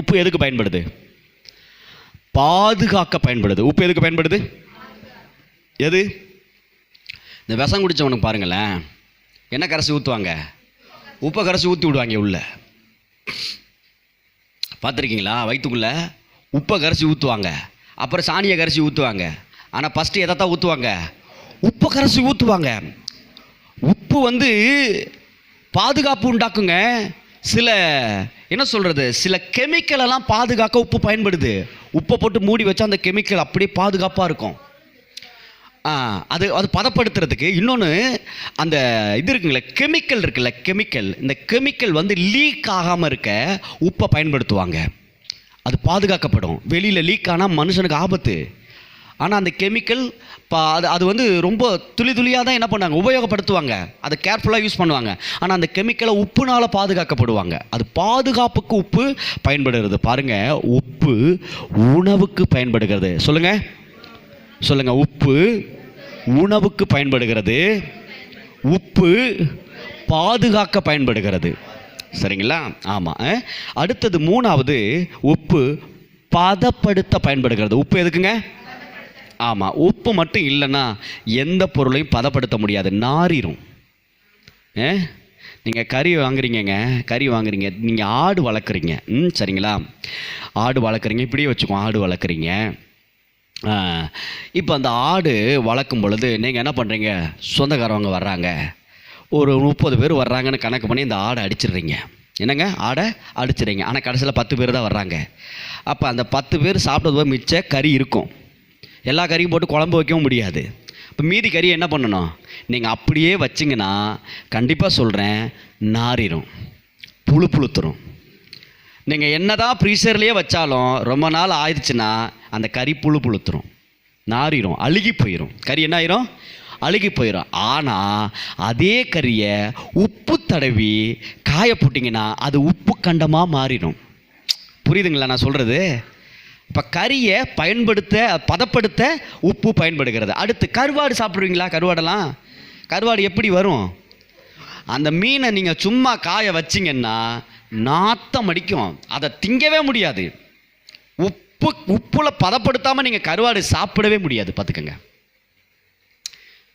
உப்பு எதுக்கு பயன்படுது? பாதுகாக்க பயன்படுது. உப்பு எதுக்கு பயன்படுது? எது? இந்த விஷம் குடித்தவனுக்கு பாருங்களேன், என்ன கரைச்சி ஊற்றுவாங்க? உப்பை கரைச்சி ஊற்றி விடுவாங்க உள்ள. பார்த்துருக்கீங்களா? வயிற்றுக்குள்ளே உப்பை கரைச்சி ஊற்றுவாங்க, அப்புறம் சாணியை கரைச்சி ஊற்றுவாங்க. ஆனால் ஃபஸ்ட்டு எதை தான் ஊற்றுவாங்க? உப்பை கரைச்சி ஊற்றுவாங்க. உப்பு பாதுகாப்பு உண்டாக்குங்க. சில என்ன சொல்கிறது, சில கெமிக்கலெல்லாம் பாதுகாக்க உப்பு பயன்படுது. உப்பை போட்டு மூடி வச்சா அந்த கெமிக்கல் அப்படியே பாதுகாப்பாக இருக்கும். அது பதப்படுத்துறதுக்கு. இன்னொன்று, அந்த இது இருக்குங்களே, கெமிக்கல் இருக்குல்ல, கெமிக்கல், இந்த கெமிக்கல் லீக் ஆகாமல் இருக்க உப்பை பயன்படுத்துவாங்க. அது பாதுகாக்கப்படும். வெளியில் லீக் ஆனால் மனுஷனுக்கு ஆபத்து. ஆனால் அந்த கெமிக்கல் அது ரொம்ப துளியாக தான் என்ன பண்ணாங்க, உபயோகப்படுத்துவாங்க. அதை கேர்ஃபுல்லாக யூஸ் பண்ணுவாங்க. ஆனால் அந்த கெமிக்கலை உப்புனால் பாதுகாக்கப்படுவாங்க. அது பாதுகாப்புக்கு உப்பு பயன்படுகிறது. பாருங்கள், உப்பு உணவுக்கு பயன்படுகிறது. சொல்லுங்கள். உப்பு உணவுக்கு பயன்படுகிறது, உப்பு பாதுகாக்க பயன்படுகிறது. சரிங்களா? ஆமாம். அடுத்தது மூணாவது, உப்பு பதப்படுத்த பயன்படுகிறது. உப்பு எதுக்குங்க? ஆமாம், உப்பு மட்டும் இல்லைன்னா எந்த பொருளையும் பதப்படுத்த முடியாது, நாறிடும். நீங்கள் கறி வாங்குறீங்க, நீங்கள் ஆடு வளர்க்குறீங்க. சரிங்களா? ஆடு வளர்க்குறீங்க, இப்படியே வச்சுக்கோ, ஆடு வளர்க்குறீங்க. இப்போ அந்த ஆடு வளர்க்கும் பொழுது நீங்கள் என்ன பண்ணுறீங்க, சொந்தக்காரவங்க வர்றாங்க, ஒரு 30 பேர் வர்றாங்கன்னு கணக்கு பண்ணி இந்த ஆடை அடிச்சிடுறீங்க. என்னங்க, ஆடை அடிச்சிடுறீங்க. ஆனால் கடைசியில் 10 பேர் தான் வர்றாங்க. அப்போ அந்த 10 பேர் சாப்பிட்டது மிச்ச கறி இருக்கும். எல்லா கறியும் போட்டு குழம்பு வைக்கவும் முடியாது. இப்போ மீதி கறியை என்ன பண்ணணும்? நீங்கள் அப்படியே வச்சிங்கன்னா கண்டிப்பாக சொல்கிறேன், நாறிடும், புழுத்துரும். நீங்கள் என்ன தான் ஃப்ரீசர்லேயே வச்சாலும் ரொம்ப நாள் ஆயிடுச்சுன்னா அந்த கறி புழுத்துரும், நாறிடும், அழுகி போயிடும். கறி என்ன ஆயிரும்? அழுகி போயிடும். ஆனால் அதே கறியை உப்பு தடவி காய போட்டிங்கன்னா அது உப்பு கண்டமாக மாறிடும். புரியுதுங்களா நான் சொல்கிறது? இப்போ கறியை பதப்படுத்த உப்பு பயன்படுகிறது. அடுத்து கருவாடு சாப்பிட்ருவீங்களா? கருவாடு எப்படி வரும்? அந்த மீனை நீங்கள் சும்மா காய வச்சிங்கன்னா நாத்தம் அடிக்கும், அதை திங்கவே முடியாது. உப்புல பதப்படுத்தாமல் நீங்கள் கருவாடு சாப்பிடவே முடியாது. பார்த்துக்கங்க,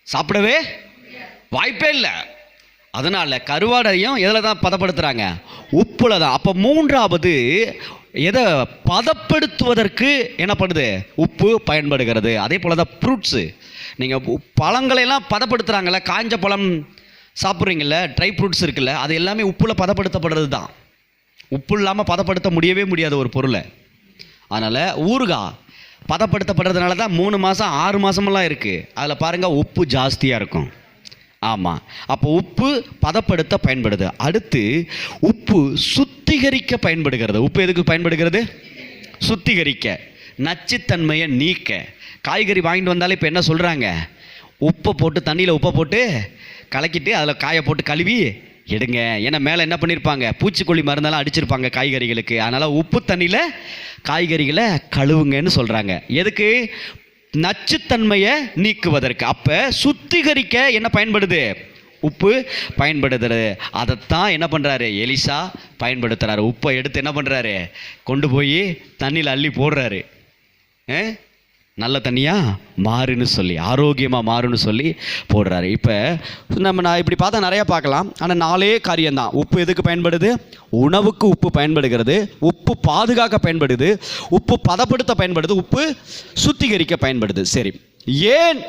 சாப்பிடவே வாய்ப்பே இல்லை. அதனால் கருவாடையும் எதில் தான் பதப்படுத்துகிறாங்க? உப்புல தான். அப்போ மூன்றாவது, எதை பதப்படுத்துவதற்கு என்ன பண்ணுது? உப்பு பயன்படுகிறது. அதே போல் தான் ஃப்ரூட்ஸு. நீங்கள் பழங்களையெல்லாம் பதப்படுத்துகிறாங்கள, காய்ஞ்ச பழம் சாப்பிட்றீங்கள, ட்ரை ஃப்ரூட்ஸ் இருக்குல்ல, அது எல்லாமே உப்பில் பதப்படுத்தப்படுறது தான். உப்பு இல்லாமல் பதப்படுத்த முடியவே முடியாது ஒரு பொருளை. அதனால் ஊறுகாய் பதப்படுத்தப்படுறதுனால தான் 3 மாதம் 6 மாதமெல்லாம் இருக்குது. அதில் பாருங்கள், உப்பு ஜாஸ்தியாக இருக்கும். ஆமாம், அப்போ உப்பு பதப்படுத்த பயன்படுது. அடுத்து உப்பு சுத்திகரிக்க பயன்படுகிறது. உப்பு எதுக்கு பயன்படுகிறது? சுத்திகரிக்க, நச்சுத்தன்மையை நீக்க. காய்கறி வாங்கிட்டு வந்தாலே இப்போ என்ன சொல்கிறாங்க? உப்பை போட்டு, தண்ணியில் உப்பை போட்டு கலக்கிட்டு அதில் காயை போட்டு கழுவி எடுங்க. ஏன்னா மேலே என்ன பண்ணியிருப்பாங்க? பூச்சிக்கொல்லி மருந்தெல்லாம் அடிச்சிருப்பாங்க காய்கறிகளுக்கு. அதனால் உப்பு தண்ணியில் காய்கறிகளை கழுவுங்கன்னு சொல்கிறாங்க. எதுக்கு? நச்சுத்தன்மையை நீக்குவதற்கு. அப்போ சுத்திகரிக்க என்ன பயன்படுது? உப்பு பயன்படுத்துறது. அதைத்தான் என்ன பண்ணுறாரு? எலிசா பயன்படுத்துகிறாரு. உப்பை எடுத்து என்ன பண்ணுறாரு? கொண்டு போய் தண்ணியில் அள்ளி போடுறாரு. நல்ல தண்ணியாக மாறுன்னு சொல்லி, ஆரோக்கியமாக மாறுன்னு சொல்லி போடுறாரு. இப்போ நான் இப்படி பார்த்தா நிறையா பார்க்கலாம். ஆனால் 4 காரியம்தான். உப்பு எதுக்கு பயன்படுது? உணவுக்கு உப்பு பயன்படுகிறது, உப்பு பாதுகாக்க பயன்படுது, உப்பு பதப்படுத்த பயன்படுது, உப்பு சுத்திகரிக்க பயன்படுது. சரி, ஏன்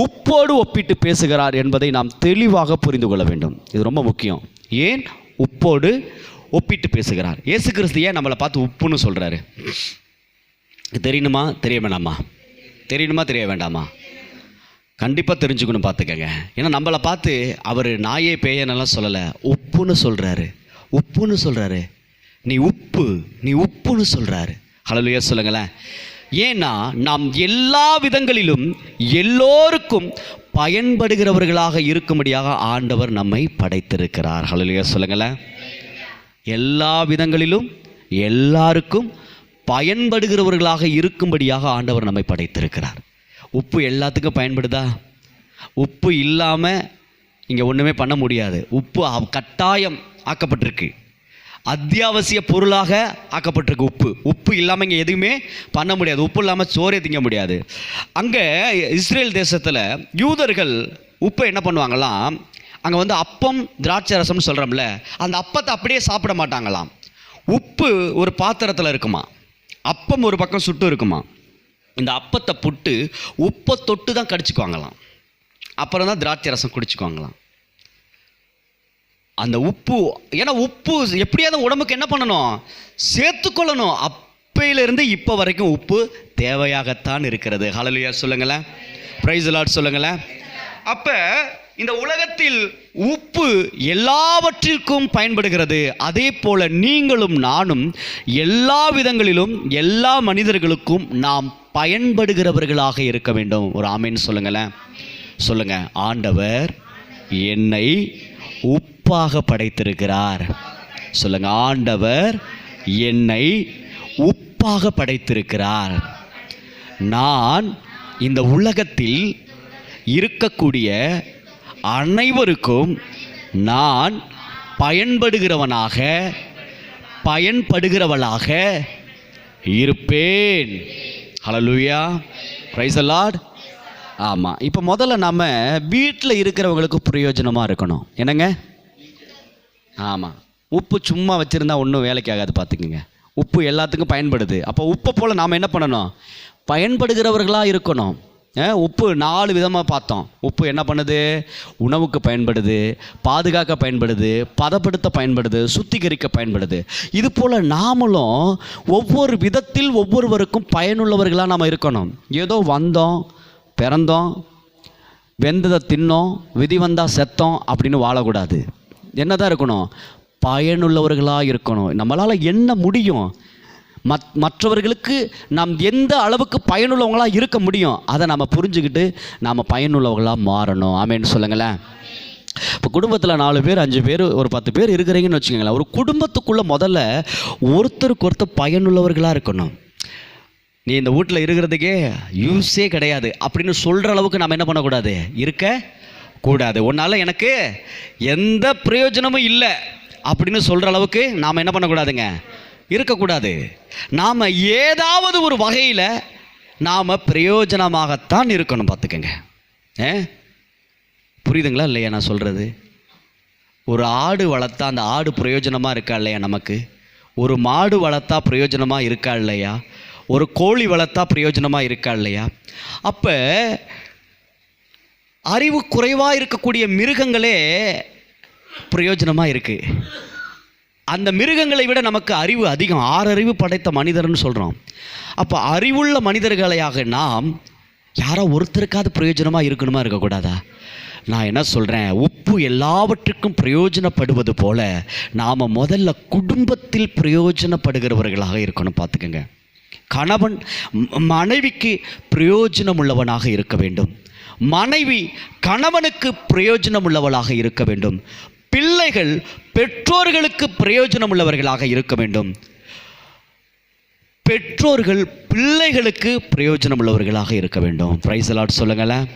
உப்போடு ஒப்பிட்டு பேசுகிறார் என்பதை நாம் தெளிவாக புரிந்து கொள்ள வேண்டும். இது ரொம்ப முக்கியம். ஏன் உப்போடு ஒப்பிட்டு பேசுகிறார். இயேசு கிறிஸ்து ஏன் நம்மளை பார்த்து உப்புன்னு சொல்கிறாரு? தெரியணுமா தெரிய வேண்டாமா? தெரியணுமா தெரிய வேண்டாமா? கண்டிப்பாக தெரிஞ்சுக்கணும், பார்த்துக்கங்க. ஏன்னா நம்மளை பார்த்து அவர் நாயே பேயனெல்லாம் சொல்லலை, உப்புன்னு சொல்கிறாரு. உப்புன்னு சொல்கிறாரு. நீ உப்பு, நீ உப்புன்னு சொல்கிறாரு. ஹல்லேலூயா சொல்லுங்களேன். ஏன்னா நாம் எல்லா விதங்களிலும் எல்லோருக்கும் பயன்படுகிறவர்களாக இருக்கும்படியாக ஆண்டவர் நம்மை படைத்திருக்கிறார். ஹல்லேலூயா சொல்லுங்களேன். எல்லா விதங்களிலும் எல்லாருக்கும் பயன்படுகிறவர்களாக இருக்கும்படியாக ஆண்டவர் நம்மை படைத்திருக்கிறார். உப்பு எல்லாத்துக்கும் பயன்படுதா? உப்பு இல்லாமல் இங்கே ஒன்றுமே பண்ண முடியாது. உப்பு கட்டாயம் ஆக்கப்பட்டிருக்கு, அத்தியாவசிய பொருளாக ஆக்கப்பட்டிருக்கு. உப்பு இல்லாமல் இங்கே எதுவுமே பண்ண முடியாது. உப்பு இல்லாமல் சோறே திங்க முடியாது. அங்கே இஸ்ரேல் தேசத்தில் யூதர்கள் உப்பை என்ன பண்ணுவாங்களாம், அங்கே வந்து அப்பம் திராட்சை ரசம்னு சொல்கிறோம்ல, அந்த அப்பத்தை அப்படியே சாப்பிட மாட்டாங்களாம். உப்பு ஒரு பாத்திரத்தில் இருக்குமா, அப்பம் ஒரு பக்கம் சுட்டு இருக்குமா. இந்த அப்பத்தை புட்டு உப்பை தொட்டு தான் கடிச்சுக்குவாங்களாம். அப்புறம் தான் திராட்சை ரசம் குடிச்சுக்குவாங்களாம். அந்த உப்பு, ஏன்னா உப்பு எப்படியாவது உடம்புக்கு என்ன பண்ணணும், சேர்த்துக்கொள்ளணும். அப்பையிலிருந்து இப்போ வரைக்கும் உப்பு தேவையாகத்தான் இருக்கிறது. ஹல்லேலூயா சொல்லுங்களேன். பிரைஸ் தி லார்ட் சொல்லுங்களேன். அப்போ இந்த உலகத்தில் உப்பு எல்லாவற்றிற்கும் பயன்படுகிறது. அதே போல நீங்களும் நானும் எல்லா விதங்களிலும் எல்லா மனிதர்களுக்கும் நாம் பயன்படுகிறவர்களாக இருக்க வேண்டும். ஒரு ஆமேன்னு சொல்லுங்களேன். சொல்லுங்க. ஆண்டவர் என்னை உப்பாக படைத்திருக்கிறார். சொல்லுங்க. ஆண்டவர் என்னை உப்பாக படைத்திருக்கிறார். நான் இந்த உலகத்தில் இருக்கக்கூடிய அனைவருக்கும் நான் பயன்படுகிறவனாக, பயன்படுகிறவளாக இருப்பேன். ஹல்லேலூயா. Praise the Lord. ஆமாம். இப்போ முதல்ல நம்ம வீட்டில் இருக்கிறவங்களுக்கு பிரயோஜனமாக இருக்கணும். என்னங்க? ஆமாம். உப்பு சும்மா வச்சுருந்தா ஒன்றும் வேலைக்கு ஆகாது, பார்த்துக்குங்க. உப்பு எல்லாத்துக்கும் பயன்படுது. அப்போ உப்பை போல் நாம் என்ன பண்ணணும், பயன்படுகிறவர்களாக இருக்கணும். உப்பு 4 விதமாக பார்த்தோம். உப்பு என்ன பண்ணுது? உணவுக்கு பயன்படுது, பாதுகாக்க பயன்படுது, பதப்படுத்த பயன்படுது, சுத்திகரிக்க பயன்படுது. இது போல் நாமளும் ஒவ்வொரு விதத்தில் ஒவ்வொருவருக்கும் பயனுள்ளவர்களாக நாம் இருக்கணும். ஏதோ வந்தோம், பிறந்தோம், வெந்ததை தின்னோம், விதி வந்தால் செத்தோம் அப்படின்னு வாழக்கூடாது. என்னதான் இருக்கணும்? பயனுள்ளவர்களாக இருக்கணும். நம்மளால் என்ன முடியும், மற்றவர்களுக்கு நாம் எந்த அளவுக்கு பயனுள்ளவங்களாக இருக்க முடியும், அதை நம்ம புரிஞ்சுக்கிட்டு நாம் பயனுள்ளவர்களாக மாறணும். ஆமேன்னு சொல்லுங்களேன். இப்போ குடும்பத்தில் 4 பேர் 5 பேர் ஒரு 10 பேர் இருக்கிறீங்கன்னு வச்சுக்கோங்களேன். ஒரு குடும்பத்துக்குள்ளே முதல்ல ஒருத்தருக்கு ஒருத்தர் பயனுள்ளவர்களாக இருக்கணும். நீ இந்த வீட்டில் இருக்கிறதுக்கே யூஸே கிடையாது அப்படின்னு சொல்கிற அளவுக்கு நாம் என்ன பண்ணக்கூடாது, இருக்கக்கூடாது. உன்னால் எனக்கு எந்த பிரயோஜனமும் இல்லை அப்படின்னு சொல்கிற அளவுக்கு நாம் என்ன பண்ணக்கூடாதுங்க, இருக்கக்கூடாது. நாம் ஏதாவது ஒரு வகையில் நாம் பிரயோஜனமாகத்தான் இருக்கணும். பார்த்துக்கங்க. புரியுதுங்களா இல்லையா நான் சொல்கிறது? ஒரு ஆடு வளர்த்தா அந்த ஆடு பிரயோஜனமாக இருக்கா இல்லையா நமக்கு? ஒரு மாடு வளர்த்தா பிரயோஜனமாக இருக்கா இல்லையா? ஒரு கோழி வளர்த்தா பிரயோஜனமாக இருக்கா இல்லையா? அப்போ அறிவு குறைவாக இருக்கக்கூடிய மிருகங்களே பிரயோஜனமாக இருக்குது. அந்த மிருகங்களை விட நமக்கு அறிவு அதிகம். 6 அறிவு படைத்த மனிதர்னு சொல்கிறோம். அப்போ அறிவுள்ள மனிதர்களையாக நாம் யாரோ ஒருத்தருக்காவது பிரயோஜனமாக இருக்கணுமா, இருக்கக்கூடாதா? நான் என்ன சொல்கிறேன், உப்பு எல்லாவற்றுக்கும் பிரயோஜனப்படுவது போல நாம் முதல்ல குடும்பத்தில் பிரயோஜனப்படுகிறவர்களாக இருக்கணும். பார்த்துக்கங்க. கணவன் மனைவிக்கு பிரயோஜனம் உள்ளவனாக இருக்க வேண்டும். மனைவி கணவனுக்கு பிரயோஜனம் உள்ளவளாக இருக்க வேண்டும். பிள்ளைகள் பெற்றோர்களுக்கு பிரயோஜனம் உள்ளவர்களாக இருக்க வேண்டும். பெற்றோர்கள் பிள்ளைகளுக்கு பிரயோஜனம் உள்ளவர்களாக இருக்க வேண்டும். பிரைஸ் தி லார்ட் சொல்லுங்களேன்.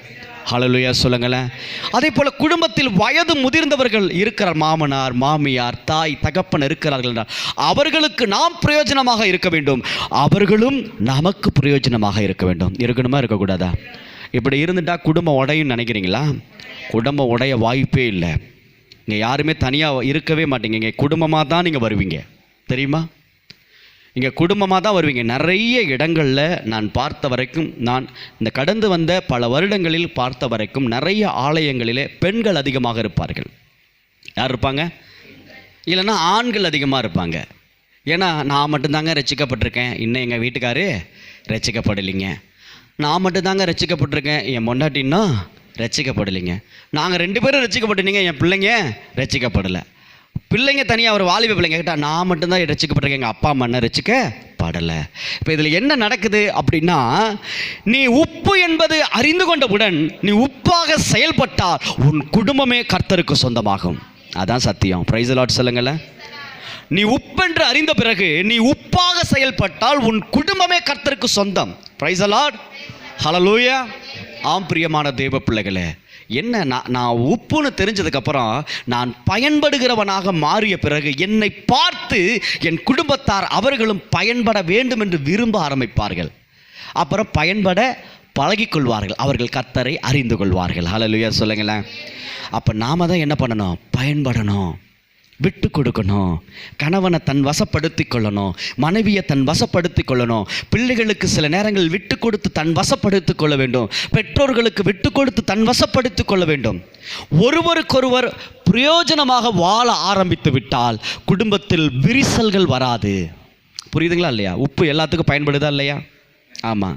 ஹல்லேலூயா சொல்லுங்களேன். அதே போல் குடும்பத்தில் வயது முதிர்ந்தவர்கள் இருக்கிறார், மாமனார் மாமியார் தாய் தகப்பன் இருக்கிறார்கள் என்றால் அவர்களுக்கு நாம் பிரயோஜனமாக இருக்க வேண்டும். அவர்களும் நமக்கு பிரயோஜனமாக இருக்க வேண்டும். இருக்கணுமா, இருக்கக்கூடாதா? இப்படி இருந்துட்டால் குடும்பம் உடையும் நினைக்கிறீங்களா? குடும்பம் உடைய வாய்ப்பே இல்லை. இங்கே யாருமே தனியாக இருக்கவே மாட்டீங்க. இங்கே குடும்பமாக தான் நீங்கள் வருவீங்க, தெரியுமா? இங்கே குடும்பமாக தான் வருவீங்க. நிறைய இடங்களில் நான் பார்த்த வரைக்கும், நான் இந்த கடந்து வந்த பல வருடங்களில் பார்த்த வரைக்கும் நிறைய ஆலயங்களிலே பெண்கள் அதிகமாக இருப்பார்கள். யார் இருப்பாங்க? இல்லைன்னா ஆண்கள் அதிகமாக இருப்பாங்க. ஏன்னா நான் மட்டும்தாங்க ரட்சிக்கப்பட்டிருக்கேன், இன்னும் எங்கள் வீட்டுக்காரு ரட்சிக்கப்படலைங்க. நான் மட்டும்தாங்க ரட்சிக்கப்பட்டிருக்கேன், என் பொண்டாட்டின்னா ரட்சிக்கப்படலைங்க. நாங்கள் 2 பேரும் ரட்சிக்கப்பட்டீங்க, என் பிள்ளைங்க ரட்சிக்கப்படலை. பிள்ளைங்க தனியாக ஒரு வாலிப பிள்ளைங்க கேட்டால் நான் மட்டும்தான் ரட்சிக்கப்பட்டிருக்கேன், எங்கள் அப்பா அம்மா என்ன ரட்சிக்கப்படலை. இப்போ இதில் என்ன நடக்குது அப்படின்னா, நீ உப்பு என்பது அறிந்து கொண்டவுடன் நீ உப்பாக செயல்பட்டால் உன் குடும்பமே கர்த்தருக்கு சொந்தமாகும். அதான் சத்தியம். பிரைஸ் தி லார்ட் சொல்லுங்களேன். நீ உப்பென்று அறிந்த பிறகு நீ உப்பாக செயல்பட்டால் உன் குடும்பமே கர்த்தருக்கு சொந்தம். Praise the Lord. ஹல்லேலூயா. ஆம் பிரியமான தேவ பிள்ளைகளே, என்ன நான் உப்புன்னு தெரிஞ்சதுக்கப்புறம் நான் பயன்படுகிறவனாக மாறிய பிறகு என்னை பார்த்து என் குடும்பத்தார் அவர்களும் பயன்பட வேண்டும் என்று விரும்ப ஆரம்பிப்பார்கள். அப்புறம் பயன்பட பழகிக்கொள்வார்கள், அவர்கள் கர்த்தரை அறிந்து கொள்வார்கள். ஹல்லேலூயா சொல்லுங்களேன். அப்போ நாம் தான் என்ன பண்ணணும்? பயன்படணும், விட்டு கொடுக்கணும், கணவனை தன் வசப்படுத்தி கொள்ளணும், மனைவியை தன் வசப்படுத்தி கொள்ளணும், பிள்ளைகளுக்கு சில நேரங்கள் விட்டு கொடுத்து தன் வசப்படுத்தி கொள்ள வேண்டும், பெற்றோர்களுக்கு விட்டு கொடுத்து தன் வசப்படுத்தி கொள்ள வேண்டும். ஒருவருக்கொருவர் பிரயோஜனமாக வாழ ஆரம்பித்து விட்டால் குடும்பத்தில் விரிசல்கள் வராது. புரியுதுங்களா இல்லையா? உப்பு எல்லாத்துக்கும் பயன்படுதா இல்லையா? ஆமாம்.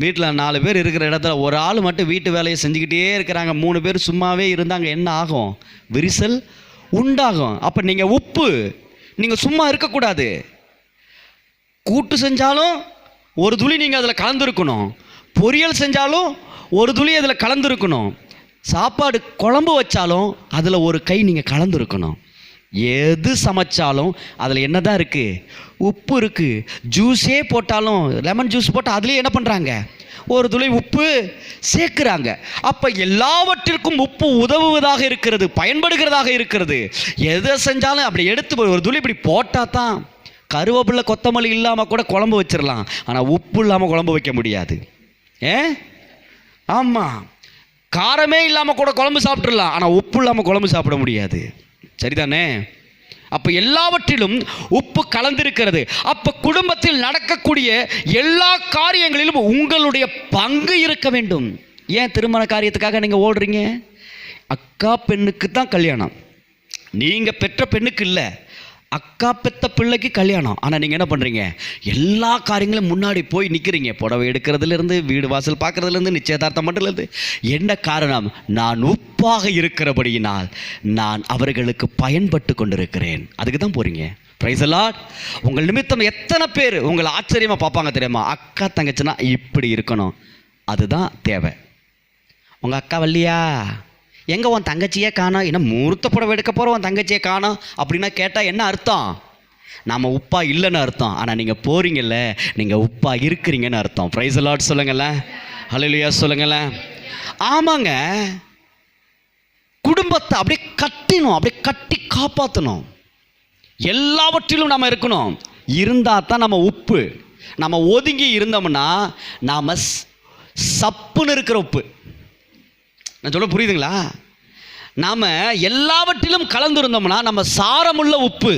வீட்டில் 4 பேர் இருக்கிற இடத்துல ஒரு ஆள் மட்டும் வீட்டு வேலையை செஞ்சுக்கிட்டே இருக்கிறாங்க, 3 பேர் சும்மாவே இருந்தாங்க, என்ன ஆகும்? விரிசல் உண்டாகும். அப்போ நீங்கள் உப்பு, நீங்கள் சும்மா இருக்கக்கூடாது. கூட்டு செஞ்சாலும் ஒரு துளி நீங்கள் அதில் கலந்துருக்கணும், பொரியல் செஞ்சாலும் ஒரு துளி அதில் கலந்துருக்கணும், சாப்பாடு குழம்பு வச்சாலும் அதில் ஒரு கை நீங்கள் கலந்துருக்கணும். எது சமைச்சாலும் அதில் என்ன தான் இருக்குது? உப்பு இருக்குது. ஜூஸே போட்டாலும், லெமன் ஜூஸ் போட்டால் அதுலேயே என்ன பண்ணுறாங்க? ஒரு துளி உப்பு சேர்க்குறாங்க. அப்போ எல்லாவற்றிற்கும் உப்பு உதவுவதாக இருக்கிறது, பயன்படுகிறதாக இருக்கிறது. எதை செஞ்சாலும் அப்படி எடுத்து ஒரு துளி இப்படி போட்டால் தான். கருவேப்பிலை கொத்தமல்லி இல்லாமல் கூட குழம்பு வச்சிடலாம், ஆனால் உப்பு இல்லாமல் குழம்பு வைக்க முடியாது. ஆமாம். காரமே இல்லாமல் கூட குழம்பு சாப்பிட்றலாம், ஆனால் உப்பு இல்லாமல் குழம்பு சாப்பிட முடியாது. சரிதானே? அப்போ எல்லாவற்றிலும் உப்பு கலந்திருக்கிறது. அப்போ குடும்பத்தில் நடக்கக்கூடிய எல்லா காரியங்களிலும் உங்களுடைய பங்கு இருக்க வேண்டும். ஏன் திருமண காரியத்துக்காக நீங்கள் ஓடுறீங்க? அக்கா பெண்ணுக்கு தான் கல்யாணம், நீங்கள் பெற்ற பெண்ணுக்கு இல்லை. அக்கா பெத்த பிள்ளைக்கு கல்யாணம். ஆனால் நீங்கள் என்ன பண்ணுறீங்க? எல்லா காரியங்களும் முன்னாடி போய் நிற்கிறீங்க. புடவை எடுக்கிறதுலேருந்து, வீடு வாசல் பார்க்குறதுலேருந்து, நிச்சயதார்த்தம் பண்ணுறது. என்ன காரணம்? நான் உப்பாக இருக்கிறபடியினால் நான் அவர்களுக்கு பயன்பட்டு கொண்டிருக்கிறேன். அதுக்கு தான் போகிறீங்க. Price the Lord. உங்கள் நிமித்தம் எத்தனை பேர் உங்களை ஆச்சரியமாக பார்ப்பாங்க தெரியுமா? அக்கா தங்கச்சின்னா இப்படி இருக்கணும், அதுதான் தேவை. உங்கள் அக்கா வல்லியா, எங்கே உன் தங்கச்சியே காணோம், என்ன முகூர்த்த புடவை எடுக்க போகிறோம், உன் தங்கச்சியே காணோம் அப்படின்னா கேட்டால் என்ன அர்த்தம்? நாம் உப்பா இல்லைன்னு அர்த்தம். ஆனால் நீங்கள் போகிறீங்கல்ல, நீங்கள் உப்பா இருக்கிறீங்கன்னு அர்த்தம். பிரைஸ் தி லார்ட் சொல்லுங்களேன். ஹல்லேலூயா சொல்லுங்களேன். ஆமாங்க. குடும்பத்தை அப்படியே கட்டினோம், அப்படியே கட்டி காப்பாற்றணும். எல்லாவற்றிலும் நாம் இருக்கணும். இருந்தால் தான் நம்ம உப்பு. நம்ம ஒதுங்கி இருந்தோம்னா நாம் சப்புன்னு இருக்கிற உப்பு. நான் சொல்ல புரியுதுங்களா? நாம் எல்லாவற்றிலும் கலந்துருந்தோம்னா நம்ம சாரமுள்ள உப்பு.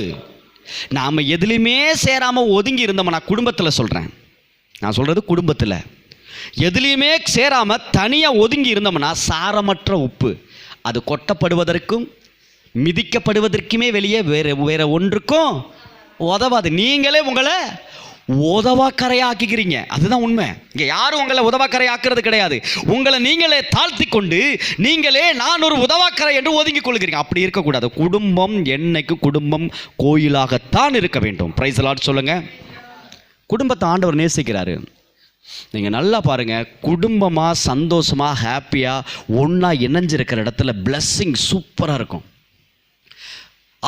நாம் எதுலையுமே சேராமல் ஒதுங்கி இருந்தோம்னா, குடும்பத்தில் சொல்கிறேன், நான் சொல்கிறது குடும்பத்தில் எதுலேயுமே சேராமல் தனியாக ஒதுங்கி இருந்தோம்னா சாரமற்ற உப்பு. அது கொட்டப்படுவதற்கும் மிதிக்கப்படுவதற்குமே வெளியே வேற ஒன்றுக்கும் உதவாது. நீங்களே உங்களை உதவாக்கரையாக்கிக்கிறீங்க. அதுதான் உண்மை. இங்கே யாரும் உங்களை உதவாக்கரையாக்குறது கிடையாது. உங்களை நீங்களே தாழ்த்தி கொண்டு நீங்களே நான் ஒரு உதவாக்கரை என்று ஒதுங்கி கொள்கிறீங்க. அப்படி இருக்கக்கூடாது. குடும்பம் என்னைக்கு குடும்பம் கோயிலாகத்தான் இருக்க வேண்டும். பிரைஸ் தி லார்ட் சொல்லுங்க. குடும்பத்தை ஆண்டவர் நேசிக்கிறாரு. நீங்கள் நல்லா பாருங்கள், குடும்பமாக சந்தோஷமாக ஹாப்பியாக ஒன்றா இணைஞ்சிருக்கிற இடத்துல பிளஸ்ஸிங் சூப்பராக இருக்கும்.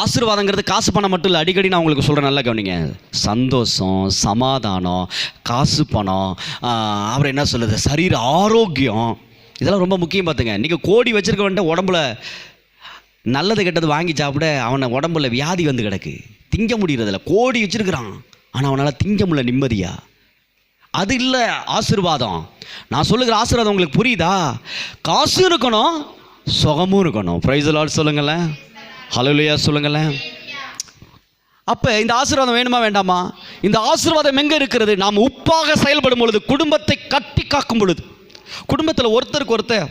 ஆசீர்வாதங்கிறது காசு பணம் மட்டும் இல்லை. அடிக்கடி நான் உங்களுக்கு சொல்கிறேன், நல்லா கவனிங்க. சந்தோஷம், சமாதானம், காசு பணம், அப்புறம் என்ன சொல்லுது, சரீர ஆரோக்கியம், இதெல்லாம் ரொம்ப முக்கியம். பார்த்துங்க, நீங்கள் கோடி வச்சுருக்க வேண்டிய உடம்புல நல்லது கெட்டது வாங்கி சாப்பிட அவனை உடம்புல வியாதி வந்து கிடக்கு, திங்க முடியறதில்ல. கோடி வச்சுருக்கிறான், ஆனால் அவனால் திங்க முடியல நிம்மதியா. அது இல்லை ஆசீர்வாதம். நான் சொல்லுகிற ஆசீர்வாதம் உங்களுக்கு புரியுதா? காசும் இருக்கணும், சுகமும் இருக்கணும். பிரைஸ் தி லார்ட் சொல்லுங்களேன். ஹல்லேலூயா சொல்லுங்களேன். அப்போ இந்த ஆசீர்வாதம் வேணுமா வேண்டாமா? இந்த ஆசீர்வாதம் எங்கே இருக்கிறது? நாம் உப்பாக செயல்படும் பொழுது, குடும்பத்தை கட்டி காக்கும் பொழுது, குடும்பத்தில் ஒருத்தருக்கு ஒருத்தர்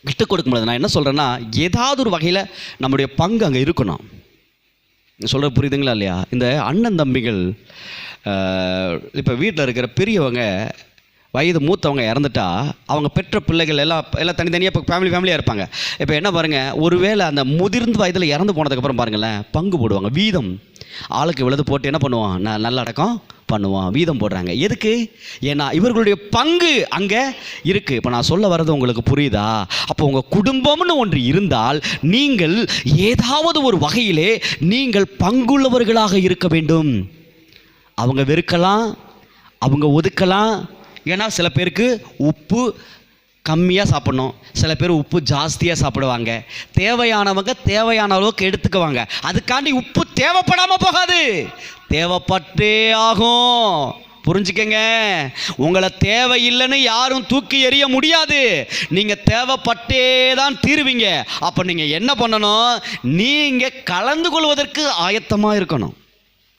விட்டு கொடுக்கும் பொழுது, நான் என்ன சொல்கிறேன்னா, ஏதாவது ஒரு வகையில் நம்முடைய பங்கு அங்கே இருக்கணும். சொல்கிற புரியுதுங்களா இல்லையா? இந்த அண்ணன் தம்பிகள் இப்போ வீட்டில் இருக்கிற பெரியவங்க வயது மூத்தவங்க இறந்துட்டா அவங்க பெற்ற பிள்ளைகள் எல்லாம் தனித்தனியாக இப்போ ஃபேமிலியாக இருப்பாங்க. இப்போ என்ன பாருங்கள், ஒருவேளை அந்த முதிர்ந்த வயதில் இறந்து போனதுக்கப்புறம் பாருங்களேன், பங்கு போடுவாங்க, வீதம். ஆளுக்கு இவ்வளவு போட்டு என்ன பண்ணுவான், நல்லடக்கம் பண்ணுவான், வீதம் போடுறாங்க. எதுக்கு? ஏன்னா இவர்களுடைய பங்கு அங்கே இருக்குது. இப்போ நான் சொல்ல வர்றது உங்களுக்கு புரியுதா? அப்போ உங்கள் குடும்பம்னு ஒன்று இருந்தால் நீங்கள் ஏதாவது ஒரு வகையிலே நீங்கள் பங்குள்ளவர்களாக இருக்க வேண்டும். அவங்க வெறுக்கலாம், அவங்க ஒதுக்கலாம். ஏன்னா சில பேருக்கு உப்பு கம்மியாக சாப்பிடணும், சில பேர் உப்பு ஜாஸ்தியாக சாப்பிடுவாங்க. தேவையானவங்க தேவையான அளவுக்கு எடுத்துக்குவாங்க. அதுக்காண்டி உப்பு தேவைப்படாமல் போகாது, தேவைப்பட்டே ஆகும். புரிஞ்சுக்கங்க, உங்களை தேவையில்லைன்னு யாரும் தூக்கி எறிய முடியாது. நீங்கள் தேவைப்பட்டே தான் தீருவீங்க. அப்போ நீங்கள் என்ன பண்ணணும்? நீங்கள் கலந்து கொள்வதற்கு ஆயத்தமாக இருக்கணும்.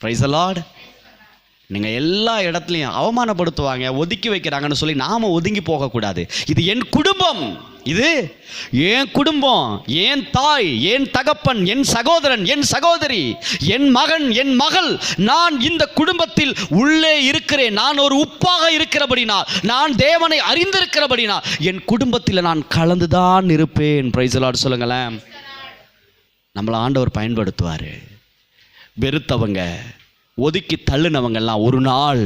Price the Lord. நீங்கள் எல்லா இடத்துலையும் அவமானப்படுத்துவாங்க, ஒதுக்கி வைக்கிறாங்கன்னு சொல்லி நாம் ஒதுங்கி போகக்கூடாது. இது என் குடும்பம், இது என் குடும்பம், என் தாய், என் தகப்பன், என் சகோதரன், என் சகோதரி, என் மகன், என் மகள். நான் இந்த குடும்பத்தில் உள்ளே இருக்கிறேன். நான் ஒரு உப்பாக இருக்கிறபடினால், நான் தேவனை அறிந்திருக்கிறபடினால் என் குடும்பத்தில் நான் கலந்துதான் இருப்பேன். பிரைஸ் தி லார்ட் சொல்லுங்களேன். நம்மளை ஆண்டவர் பயன்படுத்துவார். வெறுத்தவங்க, ஒதுக்கி தள்ளுனவங்கெல்லாம் ஒரு நாள்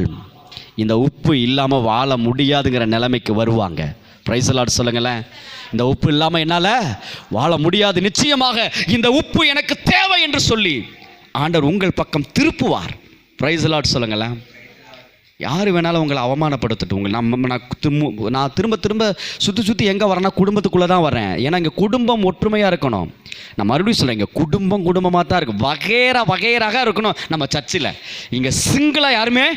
இந்த உப்பு இல்லாமல் வாழ முடியாதுங்கிற நிலைமைக்கு வருவாங்க. பிரைஸ் தி லார்ட் சொல்லுங்களேன். இந்த உப்பு இல்லாமல் என்னால் வாழ முடியாது, நிச்சயமாக இந்த உப்பு எனக்கு தேவை என்று சொல்லி ஆண்டவர் உங்கள் பக்கம் திருப்புவார். பிரைஸ் தி லார்ட் சொல்லுங்களேன். யார் வேணாலும் உங்களை அவமானப்படுத்தட்டும். நான் திரும்ப திரும்ப சுற்றி எங்கே வரேன்னா குடும்பத்துக்குள்ளே தான் வரேன். ஏன்னா இங்கே குடும்பம் ஒற்றுமையாக இருக்கணும். நான் மறுபடியும் சொல்கிறேன், இங்கே குடும்பமாக தான் இருக்கும், வகையறாக இருக்கணும். நம்ம சர்ச்சில் இங்கே சிங்கிளாக யாருமே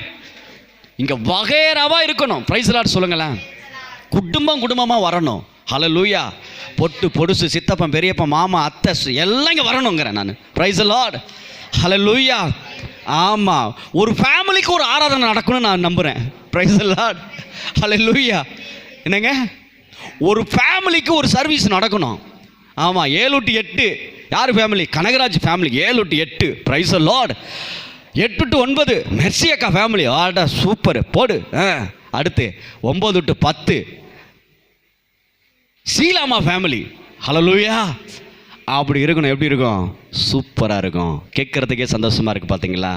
இங்கே வகையறாவாக இருக்கணும். பிரைஸ் தி லார்ட் சொல்லுங்களேன். குடும்பமாக வரணும். ஹல்லேலூயா. பொட்டு பொடுசு, சித்தப்பன், பெரியப்பன், மாமா, அத்தை எல்லாம் இங்கே வரணுங்கிறேன் நான். Praise the Lord. ஹல்லேலூயா. ஆமாம், ஒரு ஃபேமிலிக்கு ஒரு ஆராதனை நடக்கணும்னு நான் நம்புகிறேன். Praise the Lord. ஹல்லேலூயா. என்னங்க, ஒரு ஃபேமிலிக்கு ஒரு சர்வீஸ் நடக்கணும். ஆமாம், 7 to 8. யார் family? Kanagaraj family 7 to 8. Price the Lord. 8 to 9 Mercy அக்கா ஃபேமிலி. ஆடா சூப்பர், போடு. அடுத்து 9 to 10 சீலாமா ஃபேமிலி. ஹல்லேலூயா. அப்படி இருக்கணும். எப்படி இருக்கும்? சூப்பராக இருக்கும். கேட்குறதுக்கே சந்தோஷமாக இருக்குது. பார்த்தீங்களா?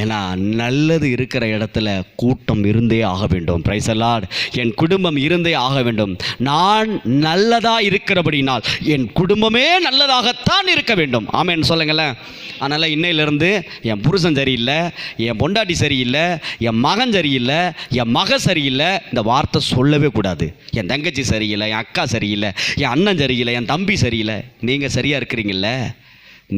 ஏன்னா நல்லது இருக்கிற இடத்துல கூட்டம் இருந்தே ஆக வேண்டும். Price the Lord. என் குடும்பம் இருந்தே ஆக வேண்டும். நான் நல்லதாக இருக்கிறபடினால் என் குடும்பமே நல்லதாகத்தான் இருக்க வேண்டும். ஆமென் சொல்லுங்களேன். அதனால் இன்னையிலேருந்து என் புருஷன் சரியில்லை, என் பொண்டாட்டி சரியில்லை, என் மகன் சரியில்லை, என் மக சரியில்லை, இந்த வார்த்தை சொல்லவே கூடாது. என் தங்கச்சி சரியில்லை, என் அக்கா சரியில்லை, என் அண்ணன் சரியில்லை, என் தம்பி சரியில்லை. நீங்கள் சரியாக இருக்கிறீங்கள,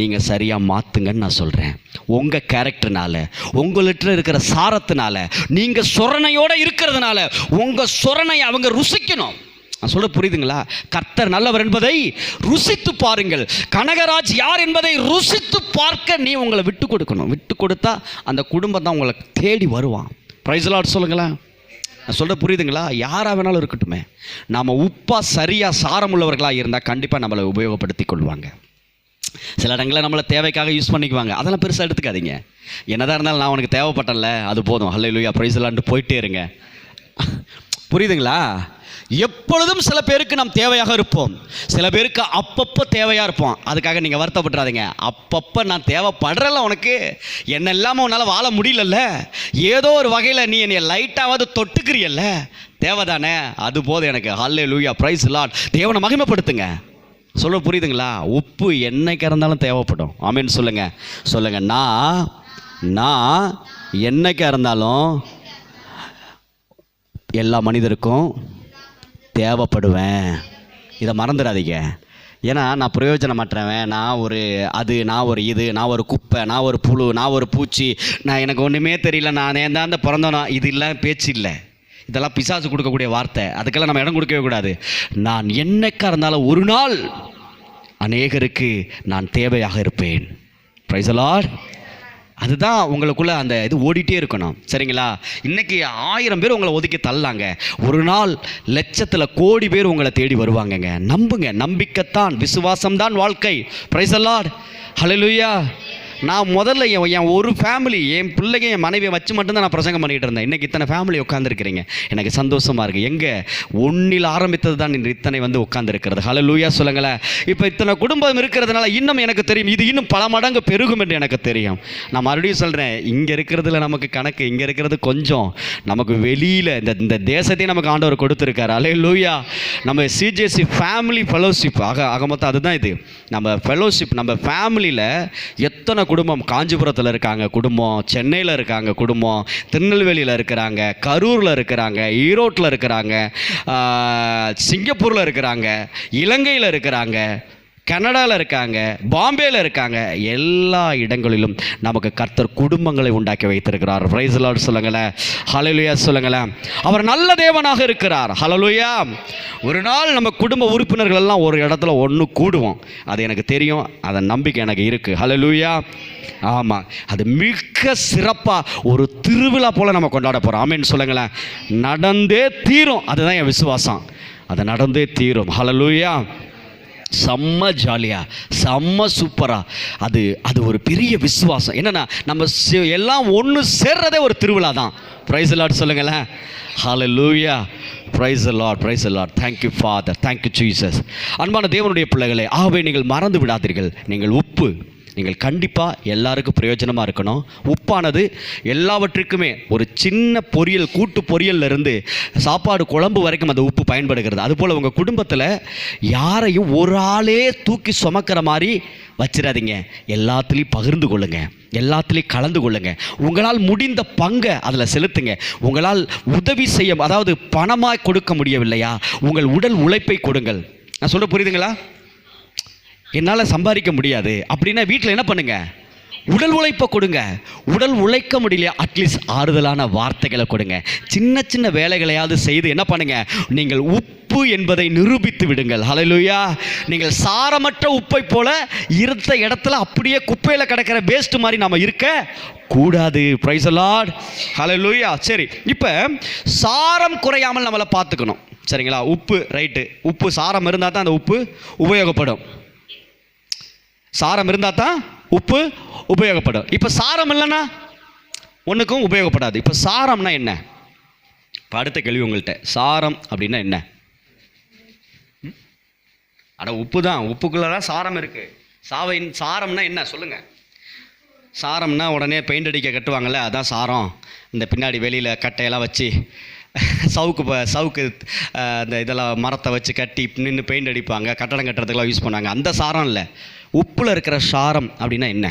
நீங்கள் சரியாக மாற்றுங்கன்னு நான் சொல்கிறேன். உங்கள் கேரக்டர்னால, உங்கள்கிட்ட இருக்கிற சாரத்தினால, நீங்கள் சொரணையோடு இருக்கிறதுனால உங்கள் சொரணையை அவங்க ருசிக்கணும். நான் சொல்ல புரியுதுங்களா? கர்த்தர் நல்லவர் என்பதை ருசித்து பாருங்கள். கனகராஜ் யார் என்பதை ருசித்து பார்க்க நீ உங்களை விட்டு கொடுக்கணும். விட்டு கொடுத்தா அந்த குடும்பம் தான் உங்களை தேடி வருவான். பிரைஸ் தி லார்ட் சொல்லுங்களேன். நான் சொல்ல புரியுதுங்களா? யாராக வேணாலும் இருக்கட்டுமே, நாம் உப்பாக சரியாக சாரம் உள்ளவர்களாக இருந்தால் கண்டிப்பாக நம்மளை உபயோகப்படுத்தி கொள்வாங்க. சில இடங்களில் நம்மளை தேவைக்காக யூஸ் பண்ணிக்குவாங்க. அதெல்லாம் பெருசாக எடுத்துக்காதீங்க. என்னதான் இருந்தாலும் நான் உனக்கு தேவைப்பட்டல, அது போதும், ஹல்லேலூயா, பிரைஸ் தி லார்ட் போயிட்டே இருங்க. புரியுதுங்களா? எப்பொழுதும் சில பேருக்கு நாம் தேவையாக இருப்போம், சில பேருக்கு அப்பப்போ தேவையாக இருப்போம். அதுக்காக நீங்கள் வருத்தப்பட்டுறாதீங்க. அப்பப்போ நான் தேவைப்படுறல, உனக்கு என்ன இல்லாமல் உன்னால் வாழ முடியலல்ல, ஏதோ ஒரு வகையில் நீ என்னை லைட்டாவது தொட்டுக்கிறியல்ல, தேவைதானே, அது போதும் எனக்கு. ஹல்லேலூயா, பிரைஸ் தி லார்ட். தேவனை மகிமைப்படுத்துங்க. சொல்ல புரியுதுங்களா? உப்பு என்னைக்கு இருந்தாலும் தேவைப்படும். ஆமென் சொல்லுங்க. நான் என்னைக்கு இருந்தாலும் எல்லா மனிதருக்கும் தேவைப்படுவேன். இதை மறந்துடாதீங்க. ஏன்னா நான் பிரயோஜனமற்றவன், நான் ஒரு இது, நான் ஒரு குப்பை, நான் ஒரு புழு, நான் ஒரு பூச்சி, நான் எனக்கு ஒன்றுமே தெரியல, நான் ஏன் பிறந்தோனா, இது இல்லை, பேச்சு இல்லை. இதெல்லாம் பிசாசு கொடுக்கக்கூடிய வார்த்தை. அதுக்கெல்லாம் நம்ம இடம் கொடுக்கவே கூடாது. நான் என்னைக்கா இருந்தாலும் ஒரு நாள் அநேகருக்கு நான் தேவையாக இருப்பேன். Price the Lord. அதுதான் உங்களுக்குள்ள அந்த இது ஓடிட்டே இருக்கணும். சரிங்களா? இன்னைக்கு 1000 பேர் உங்களை ஒதுக்கி தள்ளாங்க, ஒரு நாள் லட்சத்தில் கோடி பேர் உங்களை தேடி வருவாங்கங்க. நம்புங்க. நம்பிக்கைத்தான், விசுவாசம்தான் வாழ்க்கை. Praise the Lord. ஹல்லேலூயா. நான் முதல்ல என் ஒரு ஃபேமிலி, என் பிள்ளைங்க, என் மனைவியை வச்சு மட்டும்தான் நான் பிரசங்கம் பண்ணிகிட்டு இருந்தேன். இன்றைக்கி இத்தனை ஃபேமிலி உட்காந்துருக்கிறீங்க, எனக்கு சந்தோஷமாக இருக்குது. எங்கே ஒன்றில் ஆரம்பித்தது தான் இன்று இத்தனை வந்து உட்காந்துருக்கிறது. ஹல்லேலூயா சொல்லுங்களேன். இப்போ இத்தனை குடும்பம் இருக்கிறதுனால இன்னும் எனக்கு தெரியும், இது இன்னும் பல மடங்கு பெருகும் என்று எனக்கு தெரியும். நான் மறுபடியும் சொல்கிறேன், இங்கே இருக்கிறதுல நமக்கு கணக்கு, இங்கே இருக்கிறது கொஞ்சம், நமக்கு வெளியில் இந்த தேசத்தையும் நமக்கு ஆண்டவர் கொடுத்துருக்காரு. ஹல்லேலூயா. நம்ம சிஜேசி ஃபேமிலி ஃபெலோஷிப் ஆக மொத்தம் அதுதான் இது. நம்ம ஃபெலோஷிப், நம்ம ஃபேமிலியில் எத்தனை குடும்பம் காஞ்சிபுரத்தில் இருக்காங்க, குடும்பம் சென்னையில் இருக்காங்க, குடும்பம் திருநெல்வேலியில் இருக்கிறாங்க, கரூரில் இருக்கிறாங்க, ஈரோட்டில் இருக்கிறாங்க, சிங்கப்பூரில் இருக்கிறாங்க, இலங்கையில் இருக்கிறாங்க, கனடாவில் இருக்காங்க, பாம்பேயில் இருக்காங்க. எல்லா இடங்களிலும் நமக்கு கர்த்தர் குடும்பங்களை உண்டாக்கி வைத்திருக்கிறார். பிரைஸ் தி லார்ட் சொல்லுங்களேன். ஹல்லேலூயா சொல்லுங்களேன். அவர் நல்ல தேவனாக இருக்கிறார். ஹல்லேலூயா. ஒரு நாள் நம்ம குடும்ப உறுப்பினர்கள் எல்லாம் ஒரு இடத்துல ஒன்று கூடுவோம். அது எனக்கு தெரியும், அதன் நம்பிக்கை எனக்கு இருக்குது. ஹல்லேலூயா. ஆமாம், அது மிக சிறப்பாக ஒரு திருவிழா போல் நம்ம கொண்டாட போகிறோம். ஆமேன்னு சொல்லுங்களேன். நடந்தே தீரும், அதுதான் என் விசுவாசம். அது நடந்தே தீரும். ஹல்லேலூயா. செம்ம ஜாலியாக, செம்ம சூப்பராக, அது ஒரு பெரிய விசுவாசம். என்னென்னா நம்ம எல்லாம் ஒன்று சேர்றதே ஒரு திருவிழா தான். பிரைஸ் தி லார்ட் சொல்லுங்களேன். Hallelujah. Praise the Lord, praise the Lord. Thank you Father, thank you Jesus. அன்பான தேவனுடைய பிள்ளைகளே, ஆகவே நீங்கள் மறந்து விடாதீர்கள், நீங்கள் உப்பு. நீங்கள் கண்டிப்பாக எல்லாருக்கும் பிரயோஜனமாக இருக்கணும். உப்பானது எல்லாவற்றுக்குமே, ஒரு சின்ன பொரியல், கூட்டு பொரியல்லேருந்து சாப்பாடு குழம்பு வரைக்கும் அந்த உப்பு பயன்படுகிறது. அதுபோல் உங்கள் குடும்பத்தில் யாரையும் ஒரு ஆளே தூக்கி சுமக்கிற மாதிரி வச்சிடாதீங்க. எல்லாத்துலேயும் பகிர்ந்து கொள்ளுங்கள், எல்லாத்துலேயும் கலந்து கொள்ளுங்கள். உங்களால் முடிந்த பங்கை அதில் செலுத்துங்க. உங்களால் உதவி செய்ய, அதாவது பணமாக கொடுக்க முடியவில்லையா, உங்கள் உடல் உழைப்பை கொடுங்கள். நான் சொல்ல புரியுதுங்களா? என்னால் சம்பாதிக்க முடியாது அப்படின்னா வீட்டில் என்ன பண்ணுங்க, உடல் உழைப்பை கொடுங்க. உடல் உழைக்க முடியலையா, அட்லீஸ்ட் ஆறுதலான வார்த்தைகளை கொடுங்க. சின்ன சின்ன வேலைகளையாவது செய்து என்ன பண்ணுங்க, நீங்கள் உப்பு என்பதை நிரூபித்து விடுங்கள். ஹல்லேலூயா. நீங்கள் சாரமற்ற உப்பை போல இருந்த இடத்துல அப்படியே குப்பையில் கிடக்கிற வேஸ்ட் மாதிரி நாம் இருக்க கூடாது. Praise the Lord. ஹல்லேலூயா. சரி, இப்போ சாரம் குறையாமல் நம்மளை பார்த்துக்கணும். சரிங்களா? உப்பு ரைட்டு, உப்பு சாரம் இருந்தால் தான் அந்த உப்பு உபயோகப்படும். சாரம் இருந்தால் தான் உப்பு உபயோகப்படும். இப்போ சாரம் இல்லைன்னா ஒன்றுக்கும் உபயோகப்படாது. இப்போ சாரம்னா என்ன? இப்போ அடுத்த கேள்வி உங்கள்கிட்ட, சாரம் அப்படின்னா என்ன? அட உப்பு தான், உப்புக்குள்ளே தான் சாரம் இருக்குது. சாரம்னா என்ன சொல்லுங்கள்? சாரம்னா உடனே பெயிண்ட் அடிக்க கட்டுவாங்கள்ல, அதான் சாரம். இந்த பின்னாடி வெளியில் கட்டையெல்லாம் வச்சு சவுக்கு அந்த இதெல்லாம் மரத்தை வச்சு கட்டி நின்று பெயிண்ட் அடிப்பாங்க, கட்டடம் கட்டுறதுக்கெல்லாம் யூஸ் பண்ணாங்க. அந்த சாரம் இல்லை. உப்பில் இருக்கிற சாரம் அப்படின்னா என்ன?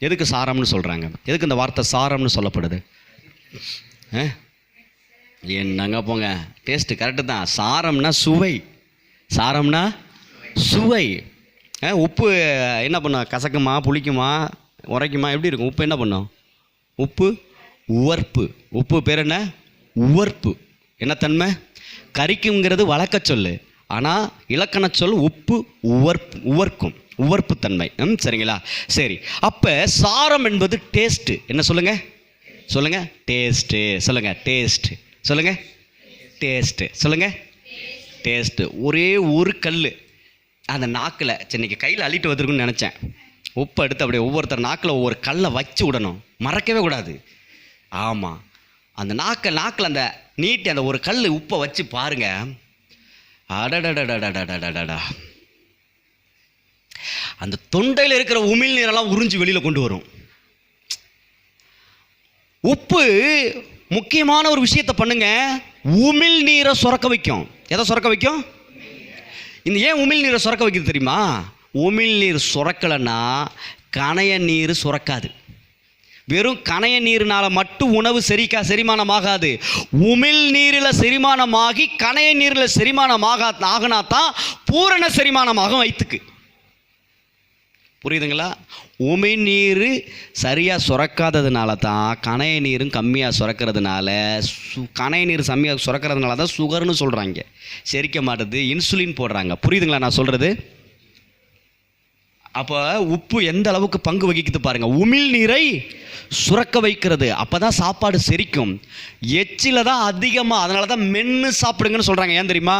எதுக்கு சாரம்னு சொல்கிறாங்க? எதுக்கு இந்த வார்த்தை சாரம்னு சொல்லப்படுது? என்னங்க போங்க, டேஸ்ட்டு கரெக்டு தான். சாரம்னா சுவை, சாரம்னா சுவை. உப்பு என்ன பண்ணும்? கசக்குமா, புளிக்குமா, உரைக்குமா, எப்படி இருக்கும்? உப்பு என்ன பண்ணும்? உப்பு உவர்ப்பு. உப்பு பேர் என்ன? உவர்ப்பு. என்ன தன்மை? கரிக்குங்கிறது வழக்க சொல், ஆனால் இலக்கண சொல் உப்பு உவர்க்கும், உவர்ப்பு தன்மை. சரிங்களா? சரி, அப்போ சாரம் என்பது டேஸ்ட்டு. என்ன சொல்லுங்கள்? சொல்லுங்கள். டேஸ்ட்டு. சொல்லுங்கள். டேஸ்ட்டு. சொல்லுங்கள். டேஸ்ட்டு. சொல்லுங்கள். டேஸ்ட்டு. ஒரே ஒரு கல் அந்த நாக்கில், சென்னைக்கு கையில் அள்ளிட்டு வந்துருக்குன்னு நினச்சேன். உப்பு எடுத்து அப்படியே ஒவ்வொருத்தர் நாக்கில் ஒவ்வொரு கல்லை வச்சு விடணும், மறக்கவே கூடாது. ஆமாம், அந்த நாக்கில் அந்த நீட்டி அந்த ஒரு கல் உப்பை வச்சு பாருங்க. அடடடடடடடடடா, அந்த தொண்டையில் இருக்கிற உமிழ் நீரெல்லாம் உறிஞ்சி வெளியில் கொண்டு வரும். உப்பு முக்கியமான ஒரு விஷயத்தை பண்ணுங்க, உமிழ் நீரை சுரக்க வைக்கும். எதை சுரக்க வைக்கும்? இந்த ஏன் உமிழ் நீரை சுரக்க வைக்கிறது தெரியுமா? உமிழ் நீர் சுரக்கலைன்னா கணைய நீர் சுரக்காது. வெறும் கணைய நீர்னால மட்டும் உணவு செரிமானமாகாது. உமிழ் நீரில் செரிமானமாகி கணைய நீரில் ஆகினா தான் பூரண செரிமானமாகும் வயிற்றுக்கு. புரியுதுங்களா? உமிழ் நீர் சரியாக சுரக்காததுனால தான் கணைய நீரும் கம்மியாக சுரக்கிறதுனால, கணைய நீர் கம்மியாக சுரக்கிறதுனால தான் சுகர்னு சொல்கிறாங்க. செரிக்க மாட்டுது, இன்சுலின் போடுறாங்க. புரியுதுங்களா நான் சொல்கிறது? அப்போ உப்பு எந்த அளவுக்கு பங்கு வகிக்குது பாருங்கள். உமிழ் நீரை சுரக்க வைக்கிறது, அப்போ தான் சாப்பாடு செரிக்கும். எச்சில தான் அதிகமாக, அதனால தான் மென்று சாப்பிடுங்கன்னு சொல்கிறாங்க. ஏன் தெரியுமா?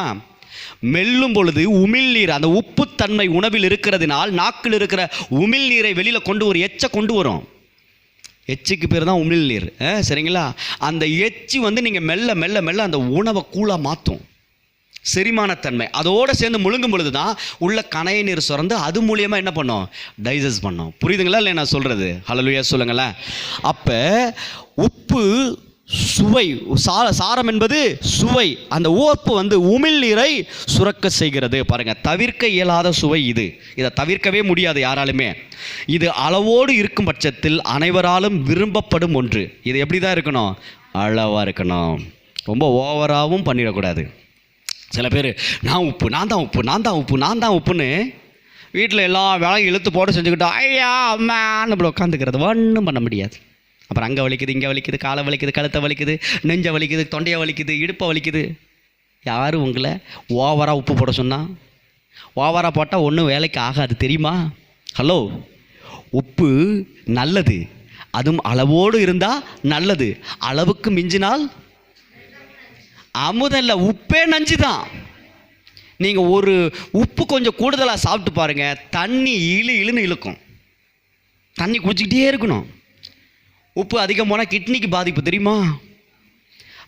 மெல்லும் பொழுது உமிழ்நீர், அந்த உப்புத்தன்மை உணவில் இருக்கிறதுனால் நாக்கில் இருக்கிற உமிழ்நீரை வெளியில் கொண்டு ஒரு எச்சை கொண்டு வரும். எச்சுக்கு பேர் தான் உமிழ்நீர். சரிங்களா? அந்த எச்சி நீங்கள் மெல்ல மெல்ல மெல்ல அந்த உணவை கூழாக மாற்றும். செரிமானத்தன்மை அதோடு சேர்ந்து முழுங்கும் பொழுது தான் உள்ள கணைய நீர் சுரந்து அது மூலியமாக என்ன பண்ணும்? டைஜஸ்ட் பண்ணும். புரியுதுங்களா இல்லை நான் சொல்கிறது? ஹல்லேலூயா சொல்லுங்களேன். அப்போ உப்பு சுவை, சாரம் என்பது சுவை. அந்த உப்பு உமிழ்நீரை சுரக்க செய்கிறது. பாருங்கள், தவிர்க்க இயலாத சுவை இது. இதை தவிர்க்கவே முடியாது யாராலுமே. இது அளவோடு இருக்கும் பட்சத்தில் அனைவராலும் விரும்பப்படும் ஒன்று. இது எப்படி தான் இருக்கணும்? அளவாக இருக்கணும். ரொம்ப ஓவராகவும் பண்ணிடக்கூடாது. சில பேர் நான் உப்பு, நான் தான் உப்பு, நான் தான் உப்பு, நான் தான் உப்புன்னு வீட்டில் எல்லா வேலையும் இழுத்து போட்டு செஞ்சுக்கிட்டோம். ஐயா அம்மான்னு இப்படி உட்காந்துக்கிறது ஒன்றும் பண்ண முடியாது. அப்புறம் அங்கே வலிக்குது, இங்கே வலிக்குது, காலை வலிக்குது, கழுத்தை வலிக்குது, நெஞ்சை வலிக்குது, தொண்டையை வலிக்குது, இடுப்பை வலிக்குது. யார் உங்களை ஓவராக உப்பு போட சொன்னால்? ஓவராக போட்டால் ஒன்றும் வேலைக்கு ஆகாது, தெரியுமா? ஹலோ, உப்பு நல்லது, அதுவும் அளவோடு இருந்தால் நல்லது. அளவுக்கு மிஞ்சினால் அமுதம் இல்லை, உப்பே நஞ்சு தான். நீங்கள் ஒரு உப்பு கொஞ்சம் கூடுதலாக சாப்பிட்டு பாருங்கள், தண்ணி இழுன்னு இழுக்கும். தண்ணி குடிச்சிக்கிட்டே இருக்கணும். உப்பு அதிகம் போனால் கிட்னிக்கு பாதிப்பு, தெரியுமா?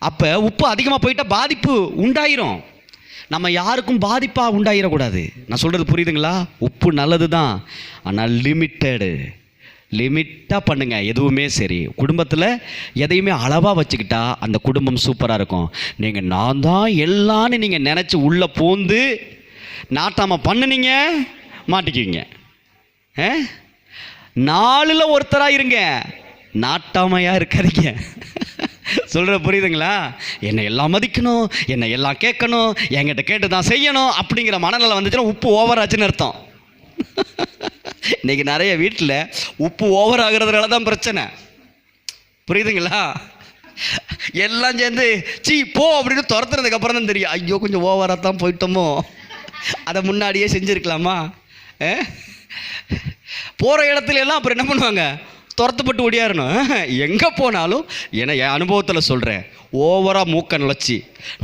அப்போ உப்பு அதிகமாக போயிட்டால் பாதிப்பு உண்டாயிரும். நம்ம யாருக்கும் பாதிப்பாக உண்டாயிடக்கூடாது. நான் சொல்கிறது புரியுதுங்களா? உப்பு நல்லது தான், ஆனால் லிமிட்டாக பண்ணுங்கள். எதுவுமே சரி, குடும்பத்தில் எதையுமே அளவாக வச்சுக்கிட்டா அந்த குடும்பம் சூப்பராக இருக்கும். நீங்கள் நான் தான் எல்லான்னு நீங்கள் நினச்சி உள்ளே பூந்து நாட்டாமல் பண்ணுனீங்க, மாட்டிக்குவீங்க. 4ல் ஒருத்தராக இருங்க, நாட்டாமையாக இருக்காதீங்க. சொல்கிற புரியுதுங்களா? என்னை எல்லாம் மதிக்கணும், என்னை எல்லாம் கேட்கணும், என்கிட்ட கேட்டு தான் செய்யணும் அப்படிங்கிற மனநிலை வந்துச்சுன்னா உப்பு ஓவர் ஆச்சுன்னு அர்த்தம். இன்றைக்கி நிறைய வீட்டில் உப்பு ஓவர் ஆகிறதுனால தான் பிரச்சனை. புரியுதுங்களா? எல்லாம் சேர்ந்து சீ போ அப்படின்னு துரத்துறதுக்கப்புறம் தான் தெரியும், ஐயோ கொஞ்சம் ஓவராக தான் போயிட்டோமோ, அதை முன்னாடியே செஞ்சுருக்கலாமா. போகிற இடத்துல எல்லாம் அப்புறம் என்ன பண்ணுவாங்க? துரத்துப்பட்டு ஓடியாரணும். எங்கே போனாலும் என் அனுபவத்தில் சொல்கிறேன், ஓவராக மூக்க நுழைச்சி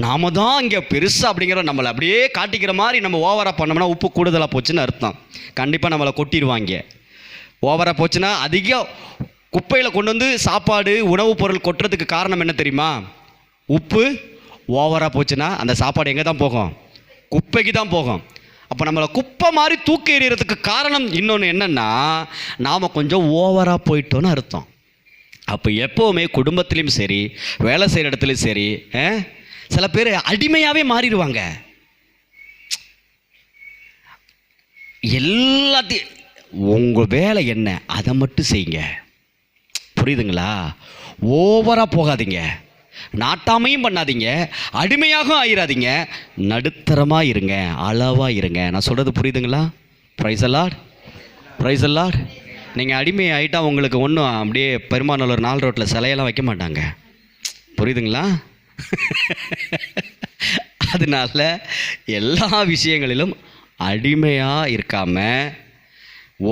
நாம தான் இங்கே பெருசாக அப்படிங்கிற நம்மளை அப்படியே காட்டிக்கிற மாதிரி நம்ம ஓவராக பண்ணோம்னா உப்பு கூடுதலாக போச்சுன்னு அர்த்தம். கண்டிப்பாக நம்மளை கொட்டிடுவாங்க. ஓவராக போச்சுன்னா அதிகம் குப்பையில் கொண்டு வந்து சாப்பாடு உணவுப் பொருள் கொட்டுறதுக்கு காரணம் என்ன தெரியுமா? உப்பு ஓவராக போச்சுன்னா அந்த சாப்பாடு எங்கே தான் போகும்? குப்பைக்கு தான் போகும். அப்போ நம்மளை குப்பை மாதிரி தூக்கி எறிகிறதுக்கு காரணம் இன்னொன்று என்னென்னா, நாம் கொஞ்சம் ஓவராக போயிட்டோன்னு அர்த்தம். அப்போ எப்போவுமே குடும்பத்துலேயும் சரி, வேலை செய்கிற இடத்துலையும் சரி, சில பேர் அடிமையாகவே மாறிடுவாங்க. எல்லாத்தையும் உங்கள் வேலை என்ன அதை மட்டும் செய்யுங்க. புரியுதுங்களா? ஓவராக போகாதீங்க, நாட்டாமையும் பண்ணாதீங்க, அடிமையாகவும் ஆயிடாதீங்க, நடுத்தரமாக இருங்க, அளவாக இருங்க. நான் சொல்கிறது புரியுதுங்களா? Praise the Lord, praise the Lord. நீங்கள் அடிமை ஆகிட்டா உங்களுக்கு ஒன்றும் அப்படியே பெருமாநல்லூர் 4 ரோட்டில் சிலையெல்லாம் வைக்க மாட்டாங்க. புரியுதுங்களா? அதனால எல்லா விஷயங்களிலும் அடிமையாக இருக்காமல்,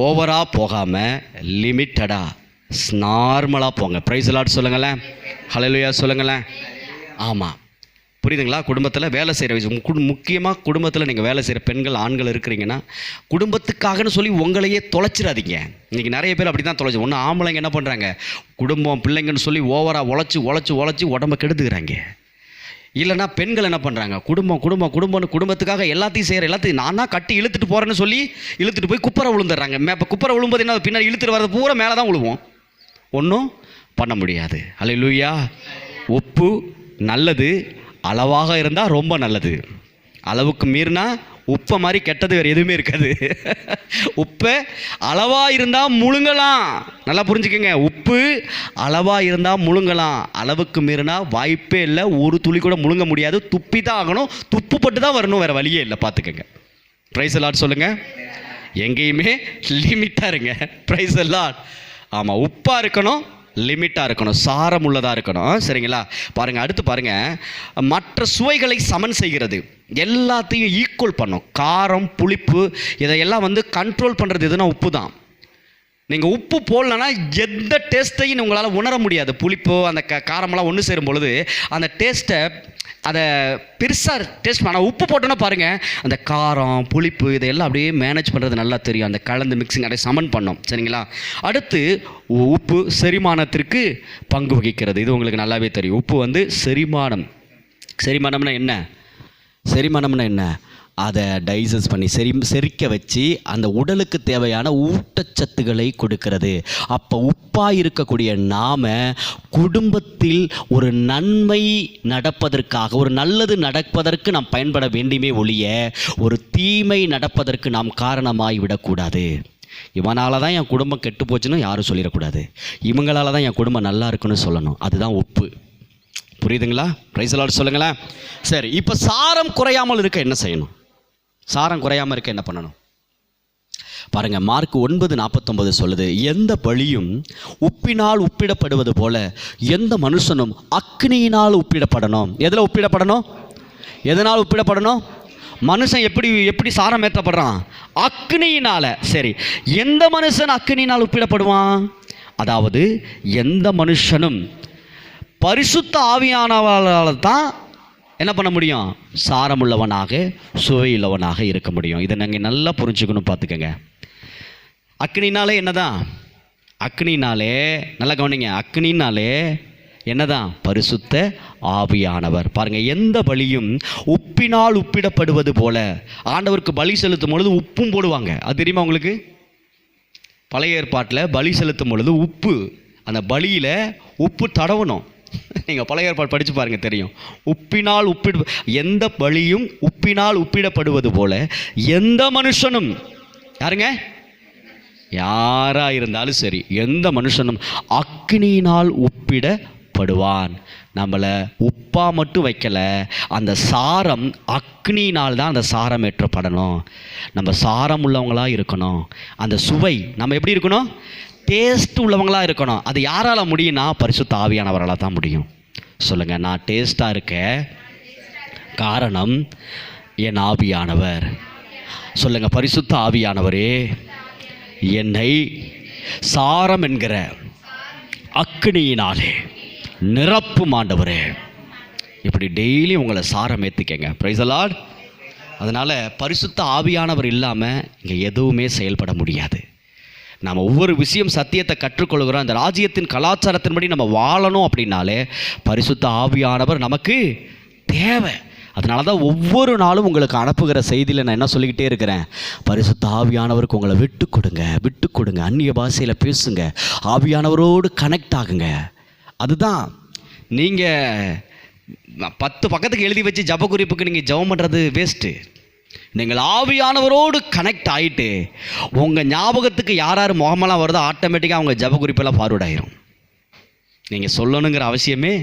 ஓவராக போகாமல், லிமிட்டடாக நார்மலாக போங்க. ப்ரைஸ் அல்லாட் சொல்லுங்களேன், ஹல்லேலூயா சொல்லுங்களேன். ஆமாம், புரியுதுங்களா? குடும்பத்தில் வேலை செய்கிற விஷயம், முக்கியமாக குடும்பத்தில் நீங்கள் வேலை செய்கிற பெண்கள் ஆண்கள் இருக்கிறீங்கன்னா குடும்பத்துக்காகன்னு சொல்லி உங்களையே தொலைச்சிடாதீங்க. இன்றைக்கி நிறைய பேர் அப்படி தான் தொலைச்சி. ஒன்று ஆம்பளைங்க என்ன பண்ணுறாங்க, குடும்பம் பிள்ளைங்கன்னு சொல்லி ஓவராக உழைச்சி உடம்பை கெடுத்துக்கிறாங்க. இல்லைனா பெண்கள் என்ன பண்ணுறாங்க, குடும்பம்னு குடும்பத்துக்காக எல்லாத்தையும் செய்கிற, எல்லாத்தையும் நானாக கட்டி இழுத்துட்டு போகிறேன்னு சொல்லி இழுத்துட்டு போய் குப்பரை விழுந்துடுறாங்க. இப்போ குப்பரை விழும்போது என்ன, பின்னாடி இழுத்துட்டு வர்றது பூரா மேலே தான் விழுவோம், ஒன்றும் பண்ண முடியாது. அல்லேலூயா. உப்பு நல்லது, அளவாக இருந்தால் ரொம்ப நல்லது. அளவுக்கு மீறினா உப்பை மாதிரி கெட்டது வேறு எதுவுமே இருக்காது. உப்பை அளவாக இருந்தால் முழுங்கலாம். நல்லா புரிஞ்சுக்கோங்க, உப்பு அளவாக இருந்தால் முழுங்கலாம், அளவுக்கு மீறினா வாய்ப்பே இல்லை, ஒரு துளி கூட முழுங்க முடியாது. துப்பி தான் ஆகணும், துப்பு பட்டு தான் வரணும், வேறு வழியே இல்லை. பார்த்துக்கோங்க. ப்ரைஸ் அல்லாட் சொல்லுங்கள். எங்கேயுமே லிமிட்டாக இருங்க. Praise the Lord. ஆமாம், உப்பாக இருக்கணும், லிமிட்டாக இருக்கணும், சாரம் உள்ளதாக இருக்கணும். சரிங்களா? பாருங்கள், அடுத்து பாருங்கள், மற்ற சுவைகளை சமன் செய்கிறது, எல்லாத்தையும் ஈக்குவல் பண்ணும். காரம், புளிப்பு, இதையெல்லாம் கண்ட்ரோல் பண்ணுறது எதுனா உப்பு தான். நீங்கள் உப்பு போடலன்னா எந்த டேஸ்ட்டையும் உங்களால் உணர முடியாது. புளிப்போ அந்த காரமெல்லாம் ஒன்று சேரும் பொழுது அந்த டேஸ்ட்டை அதை பெருசாக டேஸ்ட். ஆனால் உப்பு போட்டோன்னா பாருங்கள், அந்த காரம் புளிப்பு இதையெல்லாம் அப்படியே மேனேஜ் பண்ணுறது நல்லா தெரியும். அந்த கலந்து மிக்சிங் அப்படியே சமன் பண்ணோம். சரிங்களா? அடுத்து உப்பு செரிமானத்திற்கு பங்கு வகிக்கிறது. இது உங்களுக்கு நல்லாவே தெரியும். உப்பு செரிமானம்னா என்ன? செரிமானம்னா என்ன? அதை டைஜஸ்ட் பண்ணி செரிக்க வச்சு அந்த உடலுக்கு தேவையான ஊட்டச்சத்துக்களை கொடுக்கிறது. அப்போ உப்பாக இருக்கக்கூடிய நாம் குடும்பத்தில் ஒரு நன்மை நடப்பதற்காக, ஒரு நல்லது நடப்பதற்கு நாம் பயன்பட வேண்டுமே ஒழிய ஒரு தீமை நடப்பதற்கு நாம் காரணமாகி விடக்கூடாது. இவனால தான் என் குடும்பம் கெட்டு போச்சுன்னு யாரும் சொல்லிடக்கூடாது. இவங்களால தான் என் குடும்பம் நல்லா இருக்குன்னு சொல்லணும். அதுதான் உப்பு. புரியுதுங்களா? பிரைஸ் தி லார்ட் சொல்லுங்களேன். சரி, இப்போ சாரம் குறையாமல் இருக்க என்ன செய்யணும்? சாரம் குறையாமல் இருக்க என்ன பண்ணணும் பாருங்க. மார்க் 9:49 சொல்லுது, எந்த பலியும் உப்பினால் உப்பிடப்படுவது போல எந்த மனுஷனும் அக்னியினால் உப்பிடப்படணும். எதில் உப்பிடப்படணும்? எதனால் உப்பிடப்படணும்? மனுஷன் எப்படி சாரம் ஏற்றப்படுறான்? அக்னியினால. சரி, எந்த மனுஷன் அக்னியினால் உப்பிடப்படுவான்? அதாவது எந்த மனுஷனும் பரிசுத்த ஆவியானவரால் தான் என்ன பண்ண முடியும்? சாரமுள்ளவனாக சுவையுள்ளவனாக இருக்க முடியும். இதை நாங்கள் நல்லா புரிஞ்சுக்கணும். பார்த்துக்கங்க. அக்னினாலே என்னதான்? அக்னினாலே நல்லா கவனிங்க. அக்னினாலே என்னதான்? பரிசுத்த ஆவியானவர். பாருங்கள், எந்த பலியும் உப்பினால் உப்பிடப்படுவது போல. ஆண்டவருக்கு பலி செலுத்தும் பொழுது உப்பும் போடுவாங்க. அது தெரியுமா உங்களுக்கு? பழைய ஏற்பாட்டில் பலி செலுத்தும் பொழுது உப்பு, அந்த பலியில் உப்பு தடவணும். நீங்கள் பழைய ஏற்பாடு படித்து பாருங்கள், தெரியும். உப்பினால் எந்த பலியும் உப்பினால் உப்பிடப்படுவது போல எந்த மனுஷனும், யாருங்க? யாராக இருந்தாலும் சரி, எந்த மனுஷனும் அக்னியினால் உப்பிடப்படுவான். நம்மளை உப்பா மட்டும் வைக்கலை, அந்த சாரம் அக்னியினால் தான் அந்த சாரம் ஏற்றப்படணும். நம்ம சாரம் உள்ளவங்களாக இருக்கணும். அந்த சுவை நம்ம எப்படி இருக்கணும்? டேஸ்ட் உள்ளவங்களாக இருக்கணும். அது யாரால் முடியும்னா பரிசுத்த ஆவியானவரால் தான் முடியும். சொல்லுங்கள், நான் டேஸ்ட்டாக இருக்க காரணம் என் ஆவியானவர். சொல்லுங்கள், பரிசுத்த ஆவியானவரே என்னை சாரம் என்கிற அக்னியினாலே நிரப்பும் ஆண்டவரே. இப்படி டெய்லி உங்களை சாரம் ஏற்றிக்கங்க. Price the Lord. அதனால் பரிசுத்த ஆவியானவர் இல்லாமல் இங்கே எதுவுமே செயல்பட முடியாது. நம்ம ஒவ்வொரு விஷயம் சத்தியத்தை கற்றுக்கொள்கிறோம். அந்த ராஜ்யத்தின் கலாச்சாரத்தின்படி நம்ம வாழணும் அப்படின்னாலே பரிசுத்த ஆவியானவர் நமக்கு தேவை. அதனால தான் ஒவ்வொரு நாளும் உங்களுக்கு அனுப்புகிற செய்தியில் நான் என்ன சொல்லிக்கிட்டே இருக்கிறேன்? பரிசுத்த ஆவியானவருக்கு உங்களை விட்டு கொடுங்க. அந்நிய பாஷையில் பேசுங்க. ஆவியானவரோடு கனெக்ட் ஆகுங்க. அதுதான். நீங்கள் 10 பக்கத்துக்கு எழுதி வச்சு ஜப குறிப்புக்கு நீங்கள் ஜெபம் பண்ணுறது வேஸ்ட்டு. நீங்கள் ஆவியானவரோடு கனெக்ட் ஆகிட்டு உங்கள் ஞாபகத்துக்கு யார் முகமெல்லாம் வருதோ ஆட்டோமேட்டிக்காக அவங்க ஜப குறிப்பெல்லாம் ஃபார்வர்ட் ஆகிரும். நீங்கள் சொல்லணுங்கிற அவசியமே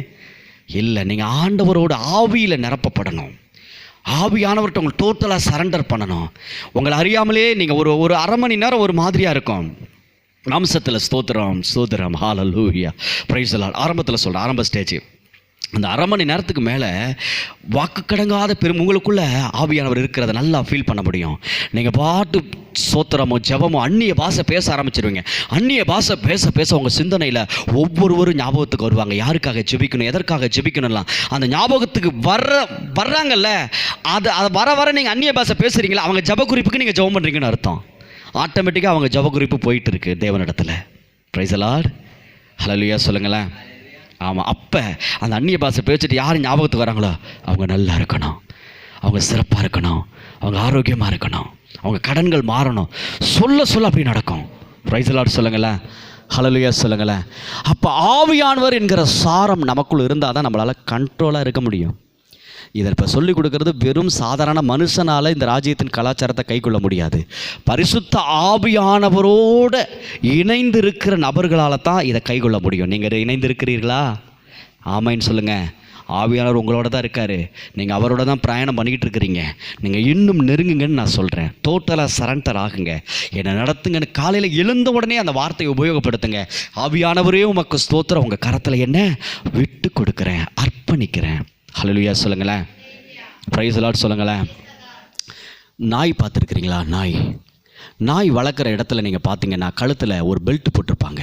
இல்லை. நீங்கள் ஆண்டவரோடு ஆவியில் நிரப்பப்படணும். ஆவியானவர்கிட்ட உங்களை டோட்டலாக சரண்டர் பண்ணணும். உங்களை அறியாமலே நீங்கள் ஒரு அரை மணி நேரம் ஒரு மாதிரியாக இருக்கும். மாம்சத்தில் ஸ்தோத்திரம் ஹல்லேலூயா பிரைஸ் தி லார்ட். ஆரம்பத்தில் சொல்கிறேன், ஆரம்ப ஸ்டேஜ். அந்த அரை மணி நேரத்துக்கு மேலே வாக்கு கடங்காத உங்களுக்குள்ளே ஆவியானவர் இருக்கிறத நல்லா ஃபீல் பண்ண முடியும். நீங்கள் பாட்டு சோத்திரமோ ஜெபமோ அந்நிய பாஷை பேச ஆரம்பிச்சிருவீங்க. அந்நிய பாஷை பேச உங்கள் சிந்தனையில் ஒவ்வொருவரும் ஞாபகத்துக்கு வருவாங்க. யாருக்காக ஜெபிக்கணும், எதற்காக ஜெபிக்கணும்லாம் அந்த ஞாபகத்துக்கு வர்றாங்கல்ல. அது வர நீங்கள் அந்நிய பாஷை பேசுகிறீங்களா, அவங்க ஜெப குறிப்புக்கு நீங்கள் ஜெபம் பண்ணுறீங்கன்னு அர்த்தம். ஆட்டோமேட்டிக்காக அவங்க ஜெப குறிப்பு போயிட்டு இருக்கு தேவனிடத்தில். Price the Lord. ஹல்லேலூயா சொல்லுங்களேன். ஆமாம், அப்போ அந்த அந்நிய பாஷை பேசிட்டு யார் ஞாபகத்துக்கு வராங்களோ அவங்க நல்லா இருக்கணும், அவங்க சிறப்பாக இருக்கணும், அவங்க ஆரோக்கியமாக இருக்கணும், அவங்க கடன்கள் மாறணும். சொல்ல அப்படி நடக்கும். பிரைஸ் தி லார்ட் சொல்லுங்களேன். ஹல்லேலூயா சொல்லுங்களேன். அப்போ ஆவியானவர் என்கிற சாரம் நமக்குள் இருந்தால் தான் நம்மளால் கண்ட்ரோலாக இருக்க முடியும். இதை இப்போ சொல்லிக் கொடுக்கறது வெறும் சாதாரண மனுஷனால் இந்த ராஜ்யத்தின் கலாச்சாரத்தை கைக்கொள்ள முடியாது. பரிசுத்த ஆவியானவரோடு இணைந்து இருக்கிற நபர்களால் தான் இதை கைக்கொள்ள முடியும். நீங்கள் இணைந்து இருக்கிறீர்களா? ஆமைன்னு சொல்லுங்கள். ஆவியானவர் உங்களோட தான் இருக்கார். நீங்கள் அவரோட தான் பிரயாணம் பண்ணிக்கிட்டு இருக்கிறீங்க. நீங்கள் இன்னும் நெருங்குங்கன்னு நான் சொல்கிறேன். டோட்டலாக சரண்டர் ஆகுங்க. என்னை நடத்துங்கன்னு காலையில் எழுந்த உடனே அந்த வார்த்தையை உபயோகப்படுத்துங்க. ஆவியானவரே உமக்கு ஸ்தோத்திரம், உங்கள் கரத்தில் என்ன விட்டு கொடுக்குறேன், அர்ப்பணிக்கிறேன். ஹல்லேலூயா சொல்லுங்களேன். பிரைஸ் தி லார்ட் சொல்லுங்களேன். நாய் பார்த்துருக்கிறீங்களா? நாய் வளர்க்குற இடத்துல நீங்கள் பார்த்தீங்கன்னா கழுத்தில் ஒரு பெல்ட் போட்டிருப்பாங்க.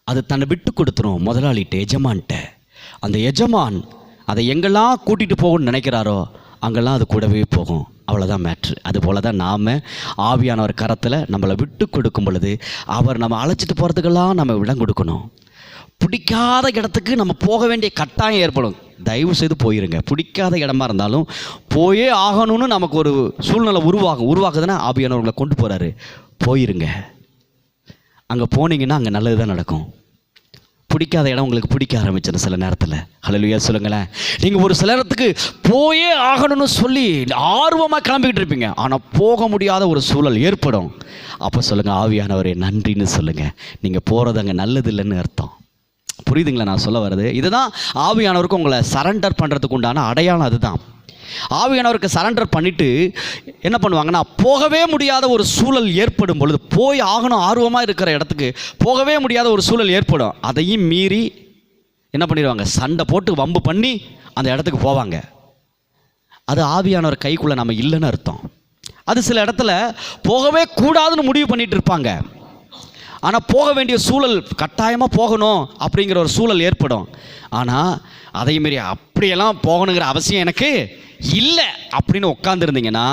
அது தன்னை விட்டு கொடுத்துரும் முதலாளிகிட்ட, எஜமான்கிட்ட. அந்த எஜமான் அதை எங்கெல்லாம் கூட்டிகிட்டு போகணும்னு நினைக்கிறாரோ அங்கெல்லாம் அது கூடவே போகும். அவ்வளோதான் மேட்ரு. அதுபோல் தான் நாம் ஆவியானவர் கரத்தில் நம்மளை விட்டு கொடுக்கும் பொழுது அவர் நம்ம அழைச்சிட்டு போகிறதுக்கெல்லாம் நம்ம இடம் கொடுக்கணும். பிடிக்காத இடத்துக்கு நம்ம போக வேண்டிய கட்டாயம் ஏற்படும். தயவு செய்து போயிருங்க. பிடிக்காத இடமா இருந்தாலும் போயே ஆகணும்னு நமக்கு ஒரு சூழ்நிலை உருவாக்குதுன்னா ஆவியானவர்களை கொண்டு போகிறாரு, போயிருங்க. அங்கே போனீங்கன்னா அங்கே நல்லது தான் நடக்கும். பிடிக்காத இடம் உங்களுக்கு பிடிக்க ஆரம்பிச்சிடும் சில நேரத்தில். ஹல்லேலூயா சொல்லுங்களேன். நீங்கள் ஒரு சில இடத்துக்கு போயே ஆகணும்னு சொல்லி ஆர்வமாக கிளம்பிக்கிட்டு இருப்பீங்க, ஆனால் போக முடியாத ஒரு சூழல் ஏற்படும். அப்போ சொல்லுங்கள், ஆவியானவரே நன்றின்னு சொல்லுங்கள். நீங்கள் போகிறது அங்கே நல்லது இல்லைன்னு அர்த்தம். புரியுதுங்களா நான் சொல்ல வர்றது? இதுதான் ஆவியானவருக்கு உங்களை சரண்டர் பண்ணுறதுக்கு உண்டான அடையாளம். அதுதான் ஆவியானவருக்கு சரண்டர் பண்ணிவிட்டு என்ன பண்ணுவாங்கன்னா, போகவே முடியாத ஒரு சூழல் ஏற்படும் பொழுது, போய் ஆகணும் ஆர்வமாக இருக்கிற இடத்துக்கு போகவே முடியாத ஒரு சூழல் ஏற்படும். அதையும் மீறி என்ன பண்ணிடுவாங்க, சண்டை போட்டு வம்பு பண்ணி அந்த இடத்துக்கு போவாங்க. அது ஆவியானவர் கைக்குள்ளே நம்ம இல்லைன்னு அர்த்தம். அது சில இடத்துல போகவே கூடாதுன்னு முடிவு பண்ணிட்டு இருப்பாங்க, ஆனால் போக வேண்டிய சூழல் கட்டாயமாக போகணும் அப்படிங்கிற ஒரு சூழல் ஏற்படும். ஆனால் அதையும் மீறி அப்படியெல்லாம் போகணுங்கிற அவசியம் எனக்கு இல்லை அப்படின்னு உட்காந்துருந்தீங்கன்னா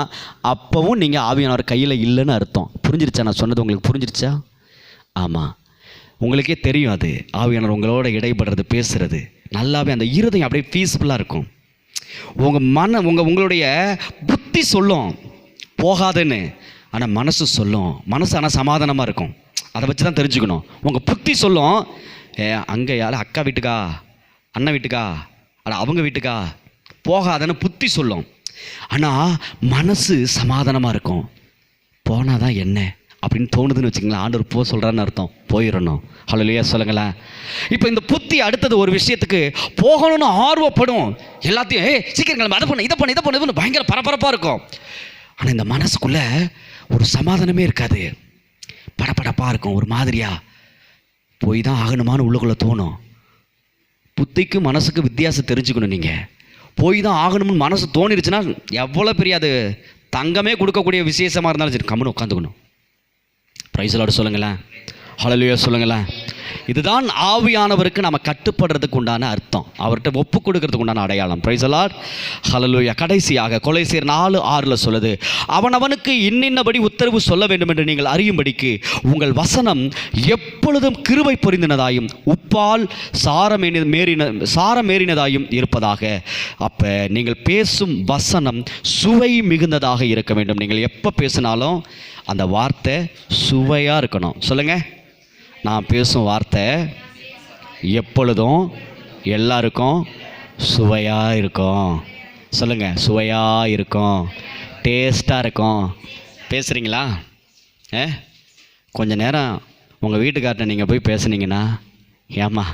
அப்போவும் நீங்கள் ஆவியானவர் கையில் இல்லைன்னு அர்த்தம். புரிஞ்சிருச்சா நான் சொன்னது? உங்களுக்கு புரிஞ்சிருச்சா? ஆமாம், உங்களுக்கே தெரியும். அது ஆவியானவர் உங்களோட இடைப்படுறது, பேசுகிறது நல்லாவே அந்த இருதயம் அப்படியே பீஸ்ஃபுல்லாக இருக்கும். உங்களுடைய புத்தி சொல்லும் போகாதுன்னு, ஆனால் மனசு சொல்லும். மனசு ஆனால் சமாதானமாக இருக்கும். அதை வச்சு தான் தெரிஞ்சுக்கணும். உங்கள் புத்தி சொல்லும், அங்கே யாரும் அக்கா வீட்டுக்கா, அண்ணன் வீட்டுக்கா, ஆனால் அவங்க வீட்டுக்கா போகாதன்னு புத்தி சொல்லும். ஆனால் மனசு சமாதானமாக இருக்கும். போனால் தான் என்ன அப்படின்னு தோணுதுன்னு வச்சுங்களேன், ஆண்டவர் போக சொல்கிறான்னு அர்த்தம், போயிடணும். ஹல்லேலூயா சொல்லுங்களேன். இப்போ இந்த புத்தி அடுத்தது ஒரு விஷயத்துக்கு போகணும்னு ஆர்வப்படும். எல்லாத்தையும் சீக்கிரம் அதை பண்ணு, இதை பண்ணு பயங்கர பரபரப்பாக இருக்கும். ஆனால் இந்த மனசுக்குள்ளே ஒரு சமாதானமே இருக்காது, படப்படப்பாக இருக்கும். ஒரு மாதிரியா போய் தான் ஆகணுமான்னு உள்ளுக்குள்ளே தோணும். புத்திக்கு மனசுக்கு வித்தியாசம் தெரிஞ்சுக்கணும். நீங்கள் போய் தான் ஆகணும்னு மனசு தோணிருச்சுன்னா எவ்வளோ பெரிய அது தங்கமே கொடுக்கக்கூடிய விசேஷமாக இருந்தாலும் சரி, கம்முன்னு உட்காந்துக்கணும். பிரைஸ் லார்ட் சொல்லுங்களேன். ஹல்லேலூயா சொல்லுங்களேன். இதுதான் ஆவியானவருக்கு நம்ம கட்டுப்படுறதுக்கு உண்டான அர்த்தம், அவர்கிட்ட ஒப்பு கொடுக்கறதுக்கு உண்டான அடையாளம். Praise Lord. ஹல்லேலூயா. கடைசியாக கொலோசியர் 4:6 சொல்லுது, அவனவனுக்கு இன்னின்னபடி உத்தரவு சொல்ல வேண்டும் என்று நீங்கள் அறியும்படிக்கு உங்கள் வசனம் எப்பொழுதும் கிருபை பொரிந்தனதாயும் உப்பால் சாரமேறினதாயும் இருப்பதாக. அப்போ நீங்கள் பேசும் வசனம் சுவை மிகுந்ததாக இருக்க வேண்டும். நீங்கள் எப்போ பேசினாலும் அந்த வார்த்தை சுவையாக இருக்கணும். சொல்லுங்கள், நான் பேசும் வார்த்தை எப்பொழுதும் எல்லாருக்கும் சுவையாக இருக்கும். சொல்லுங்கள், சுவையாக இருக்கும், டேஸ்ட்டாக இருக்கும். பேசுகிறீங்களா? கொஞ்சம் நேரம் உங்கள் வீட்டுக்கார்ட்ட நீங்கள் போய் பேசுனீங்கன்னா, ஏம்மா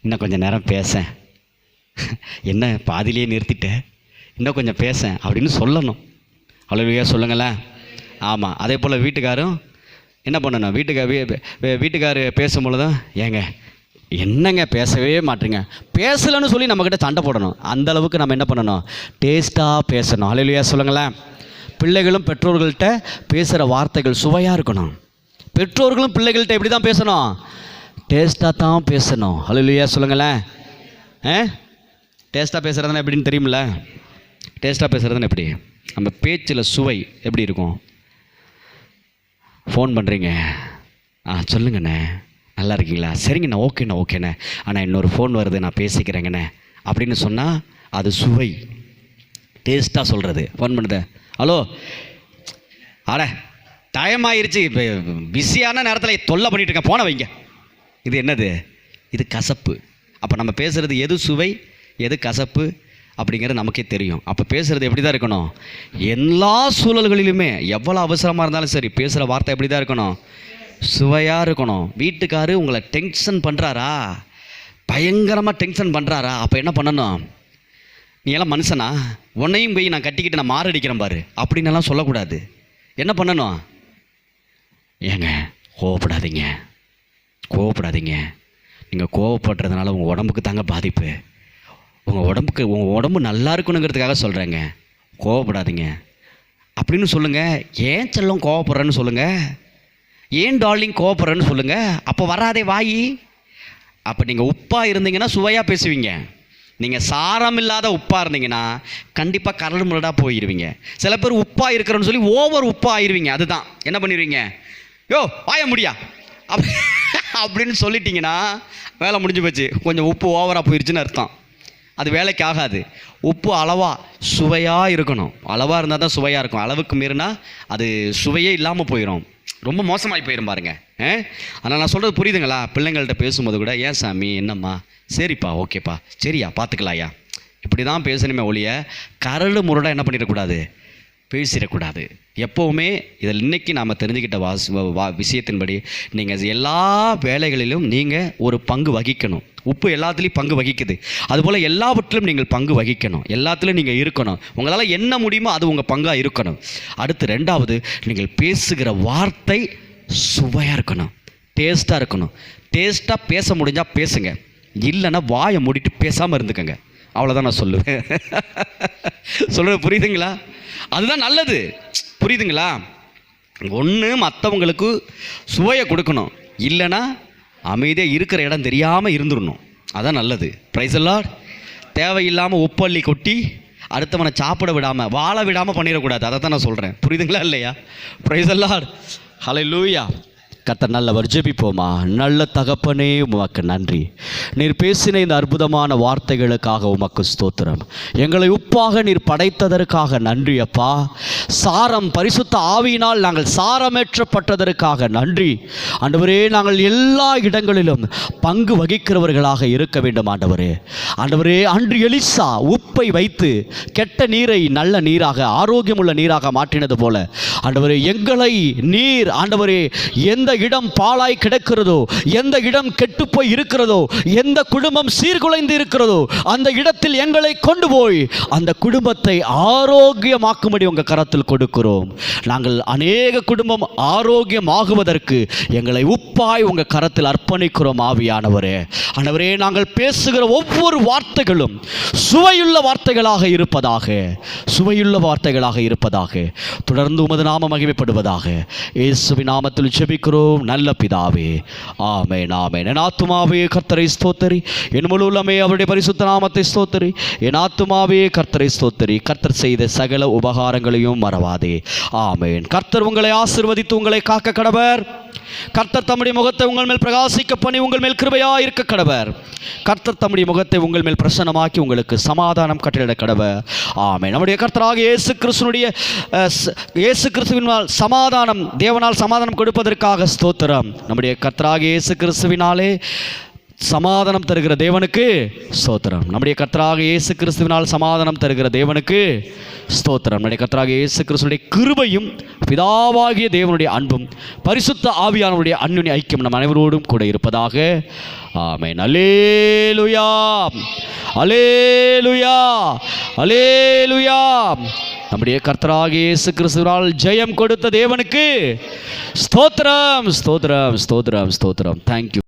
இன்னும் கொஞ்சம் நேரம் பேசேன், என்ன பாதியிலேயே நிறுத்திட்டேன், இன்னும் கொஞ்சம் பேசேன் அப்படின்னு சொல்லணும். ஹல்லேலூயா சொல்லுங்களேன். ஆமாம், அதே போல் வீட்டுக்காரும் என்ன பண்ணணும், வீட்டுக்காரு பேசும்பொழுதும், ஏங்க என்னங்க பேசவே மாட்டீங்க, பேசலைன்னு சொல்லி நம்மக்கிட்ட சண்டை போடணும். அந்த அளவுக்கு நம்ம என்ன பண்ணணும், டேஸ்ட்டாக பேசணும். ஹல்லேலூயா சொல்லுங்களேன். பிள்ளைகளும் பெற்றோர்கள்ட்ட பேசுகிற வார்த்தைகள் சுவையாக இருக்கணும். பெற்றோர்களும் பிள்ளைகள்கிட்ட எப்படி தான் பேசணும், டேஸ்ட்டாக தான் பேசணும். ஹல்லேலூயா சொல்லுங்களேன். டேஸ்ட்டாக பேசுகிறதுனா எப்படின்னு தெரியுமில்ல? டேஸ்ட்டாக பேசுகிறதுனா எப்படி, நம்ம பேச்சில் சுவை எப்படி இருக்கும்? ஃபோன் பண்ணுறீங்க, சொல்லுங்கண்ணே, நல்லா இருக்கீங்களா? சரிங்கண்ணா, ஓகேண்ணே, ஆனால் இன்னொரு ஃபோன் வருது, நான் பேசிக்கிறேங்கண்ணே அப்படின்னு சொன்னால் அது சுவை, டேஸ்ட்டாக சொல்கிறது. ஃபோன் பண்ணுது, ஹலோ, டைம் ஆயிடுச்சு, இப்போ பிஸியான நேரத்தில் தொல்லை பண்ணிகிட்டு இருக்கேன், போன வைங்க. இது என்னது? இது கசப்பு. அப்போ நம்ம பேசுகிறது எது சுவை எது கசப்பு அப்படிங்கிறது நமக்கே தெரியும். அப்போ பேசுகிறது எப்படி தான் இருக்கணும், எல்லா சூழல்களிலுமே எவ்வளோ அவசரமாக இருந்தாலும் சரி பேசுகிற வார்த்தை எப்படி தான் இருக்கணும், சுவையாக இருக்கணும். வீட்டுக்காரு உங்களை டென்ஷன் பண்ணுறாரா, பயங்கரமாக டென்ஷன் பண்ணுறாரா, அப்போ என்ன பண்ணணும், நீ எல்லாம் மனுஷனா, உன்னையும் போய் நான் கட்டிக்கிட்டு நான் மாரடிக்கிறேன் பாரு அப்படின்னெல்லாம் சொல்லக்கூடாது. என்ன பண்ணணும், ஏங்க கோவப்படாதீங்க, நீங்கள் கோவப்படுறதுனால உங்கள் உடம்புக்கு தாங்க பாதிப்பு, உங்கள் உடம்பு நல்லா இருக்கணுங்கிறதுக்காக சொல்கிறேங்க, கோவப்படாதீங்க அப்படின்னு சொல்லுங்கள். ஏன் செல்லம் கோவப்படுறேன்னு சொல்லுங்கள். ஏன் டார்லிங் கோவப்படுறேன்னு சொல்லுங்கள். அப்போ வராதே வாயி. அப்போ நீங்கள் உப்பாக இருந்தீங்கன்னா சுவையாக பேசுவீங்க. நீங்கள் சாரம் இல்லாத உப்பாக இருந்தீங்கன்னா கண்டிப்பாக கரடு முரடாக போயிடுவீங்க. சில பேர் உப்பாக இருக்கிறோன்னு சொல்லி ஓவர் உப்பாக ஆயிடுவீங்க. அதுதான் என்ன பண்ணிடுவீங்க, யோ வாய முடியா அப்படின்னு சொல்லிட்டீங்கன்னா வேலை முடிஞ்சு போச்சு. கொஞ்சம் உப்பு ஓவராக போயிடுச்சுன்னு அர்த்தம். அது வேலைக்கு ஆகாது. உப்பு அளவாக சுவையாக இருக்கணும். அளவாக இருந்தால் தான் சுவையாக இருக்கும். அளவுக்கு மீறினா அது சுவையே இல்லாமல் போயிடும், ரொம்ப மோசமாகி போயிடும் பாருங்க. ஆனால் நான் சொல்கிறது புரியுதுங்களா? பிள்ளைங்கள்ட்ட பேசும்போது கூட, ஏன் சாமி என்னம்மா, சரிப்பா ஓகேப்பா சரியா பார்த்துக்கலாயா, இப்படி தான் பேசணுமே ஒழிய கரடு முரடாக என்ன பண்ணிடக்கூடாது, பேசிடக்கூடாது. எப்போவுமே இதில் இன்றைக்கி நாம் தெரிஞ்சுக்கிட்ட விஷயத்தின்படி நீங்கள் எல்லா வேலைகளிலும் நீங்கள் ஒரு பங்கு வகிக்கணும். உப்பு எல்லாத்துலேயும் பங்கு வகிக்குது. அதுபோல் எல்லாவற்றிலும் நீங்கள் பங்கு வகிக்கணும். எல்லாத்துலேயும் நீங்கள் இருக்கணும். உங்களால் என்ன முடியுமோ அது உங்கள் பங்காக இருக்கணும். அடுத்து ரெண்டாவது, நீங்கள் பேசுகிற வார்த்தை சுவையாக இருக்கணும், டேஸ்ட்டாக இருக்கணும். டேஸ்ட்டாக பேச முடிஞ்சால் பேசுங்க, இல்லைன்னா வாயை மூடிட்டு பேசாமல் இருந்துக்கங்க. அவ்வளோதான் நான் சொல்லுவேன். சொல்கிறது புரியுதுங்களா? அதுதான் நல்லது. புரியுதுங்களா? ஒன்று மற்றவங்களுக்கு சுவையை கொடுக்கணும், இல்லைன்னா அமைதியாக இருக்கிற இடம் தெரியாமல் இருந்துடணும். அதான் நல்லது. Price the Lord. தேவையில்லாமல் உப்பள்ளி கொட்டி அடுத்தவனை சாப்பிட விடாமல் வாழ விடாமல் பண்ணிடக்கூடாது. அதை தான் நான் சொல்கிறேன். புரியுதுங்களா இல்லையா? Praise the Lord. ஹல்லேலூயா. கர்த்தர் நல்லவர். ஜெபிப்போமா. நல்ல தகப்பனே, உமக்கு நன்றி. நீர் பேசின இந்த அற்புதமான வார்த்தைகளுக்காக உமக்கு ஸ்தோத்திரம். எங்களை உப்பாக நீர் படைத்ததற்காக நன்றி அப்பா. சாரம் பரிசுத்த ஆவியினால் நாங்கள் சாரமேற்றப்பட்டதற்காக நன்றி ஆண்டவரே. நாங்கள் எல்லா இடங்களிலும் பங்கு வகிக்கிறவர்களாக இருக்க வேண்டும் ஆண்டவரே. ஆண்டவரே, அன்று எலிசா உப்பை வைத்து கெட்ட நீரை நல்ல நீராக, ஆரோக்கியமுள்ள நீராக மாற்றினது போல ஆண்டவரே, எங்களை நீர் ஆண்டவரே எந்த இடம் பாழாய் கிடக்கிறதோ, எந்த இடம் கெட்டு போய் இருக்கிறதோ, எந்த குடும்பம் சீர்குலைந்து இருக்கிறதோ, அந்த இடத்தில் எங்களை கொண்டு போய் அந்த குடும்பத்தை ஆரோக்கியமாக்கும்படி உங்கள் கரத்தில் கொடுக்கிறோம். நாங்கள் அநேக குடும்பம் ஆரோக்கியமாகுவதற்கு எங்களை உப்பாய் உங்கள் கரத்தில் அர்ப்பணிக்கிறோம் ஆவியானவரே. ஆண்டவரே, நாங்கள் பேசுகிற ஒவ்வொரு வார்த்தைகளும் சுவையுள்ள வார்த்தைகளாக இருப்பதாக, சுவையுள்ள வார்த்தைகளாக இருப்பதாக. தொடர்ந்து உமது நாமம் மகிமைப்படுவதாக. இயேசுவின் நாமத்தில் ஜெபிக்கிறோம் நல்ல பிதாவே. ஆமென், ஆமென். என் ஆத்துமாவே கர்த்தரை ஸ்தோத்திரி, என் முழு உள்ளமே அவருடைய பரிசுத்த நாமத்தை ஸ்தோத்திரி. என் ஆத்துமாவே கர்த்தரை ஸ்தோத்திரி, கர்த்தர் செய்த சகல உபகாரங்களையும் மறவாதே. ஆமென். கர்த்தர் உங்களை ஆசீர்வதித்து உங்களை காக்க கடவர். கர்த்தர் தம்முடைய முகத்தை உங்கள் மேல் பிரகாசிக்க பண்ணி உங்கள் மேல் கிருபையாக இருக்க கடவர். கர்த்தர் தம்முடைய முகத்தை உங்கள் மேல் பிரசன்னமாக்கி உங்களுக்கு சமாதானம் கட்டளையிட கடவர். ஆமென். நம்முடைய கர்த்தராக இயேசு கிறிஸ்துவினால் சமாதானம், தேவனால் சமாதானம் கொடுப்பதற்காக ஸ்தோத்திரம். நம்முடைய கர்த்தராக இயேசு கிறிஸ்துவினாலே சமாதானம் தருகிற தேவனுக்கு ஸ்தோத்திரம். நம்முடைய கர்த்தராக இயேசு கிறிஸ்துவினால் சமாதானம் தருகிற தேவனுக்கு ஸ்தோத்திரம். நம்முடைய கர்த்தராக இயேசு கிறிஸ்துவினுடைய கிருபையும் பிதாவாகிய தேவனுடைய அன்பும் பரிசுத்த ஆவியானவருடைய அன்னுடைய ஐக்கியம் நம் அனைவரோடும் கூட இருப்பதாக. ஆமென். அல்லேலூயா, அல்லேலூயா, அல்லேலூயா. நம்முடைய கர்த்தராக இயேசு கிறிஸ்துவினால் ஜெயம் கொடுத்த தேவனுக்கு ஸ்தோத்திரம், ஸ்தோத்திரம், ஸ்தோத்திரம், ஸ்தோத்திரம். தேங்க்யூ.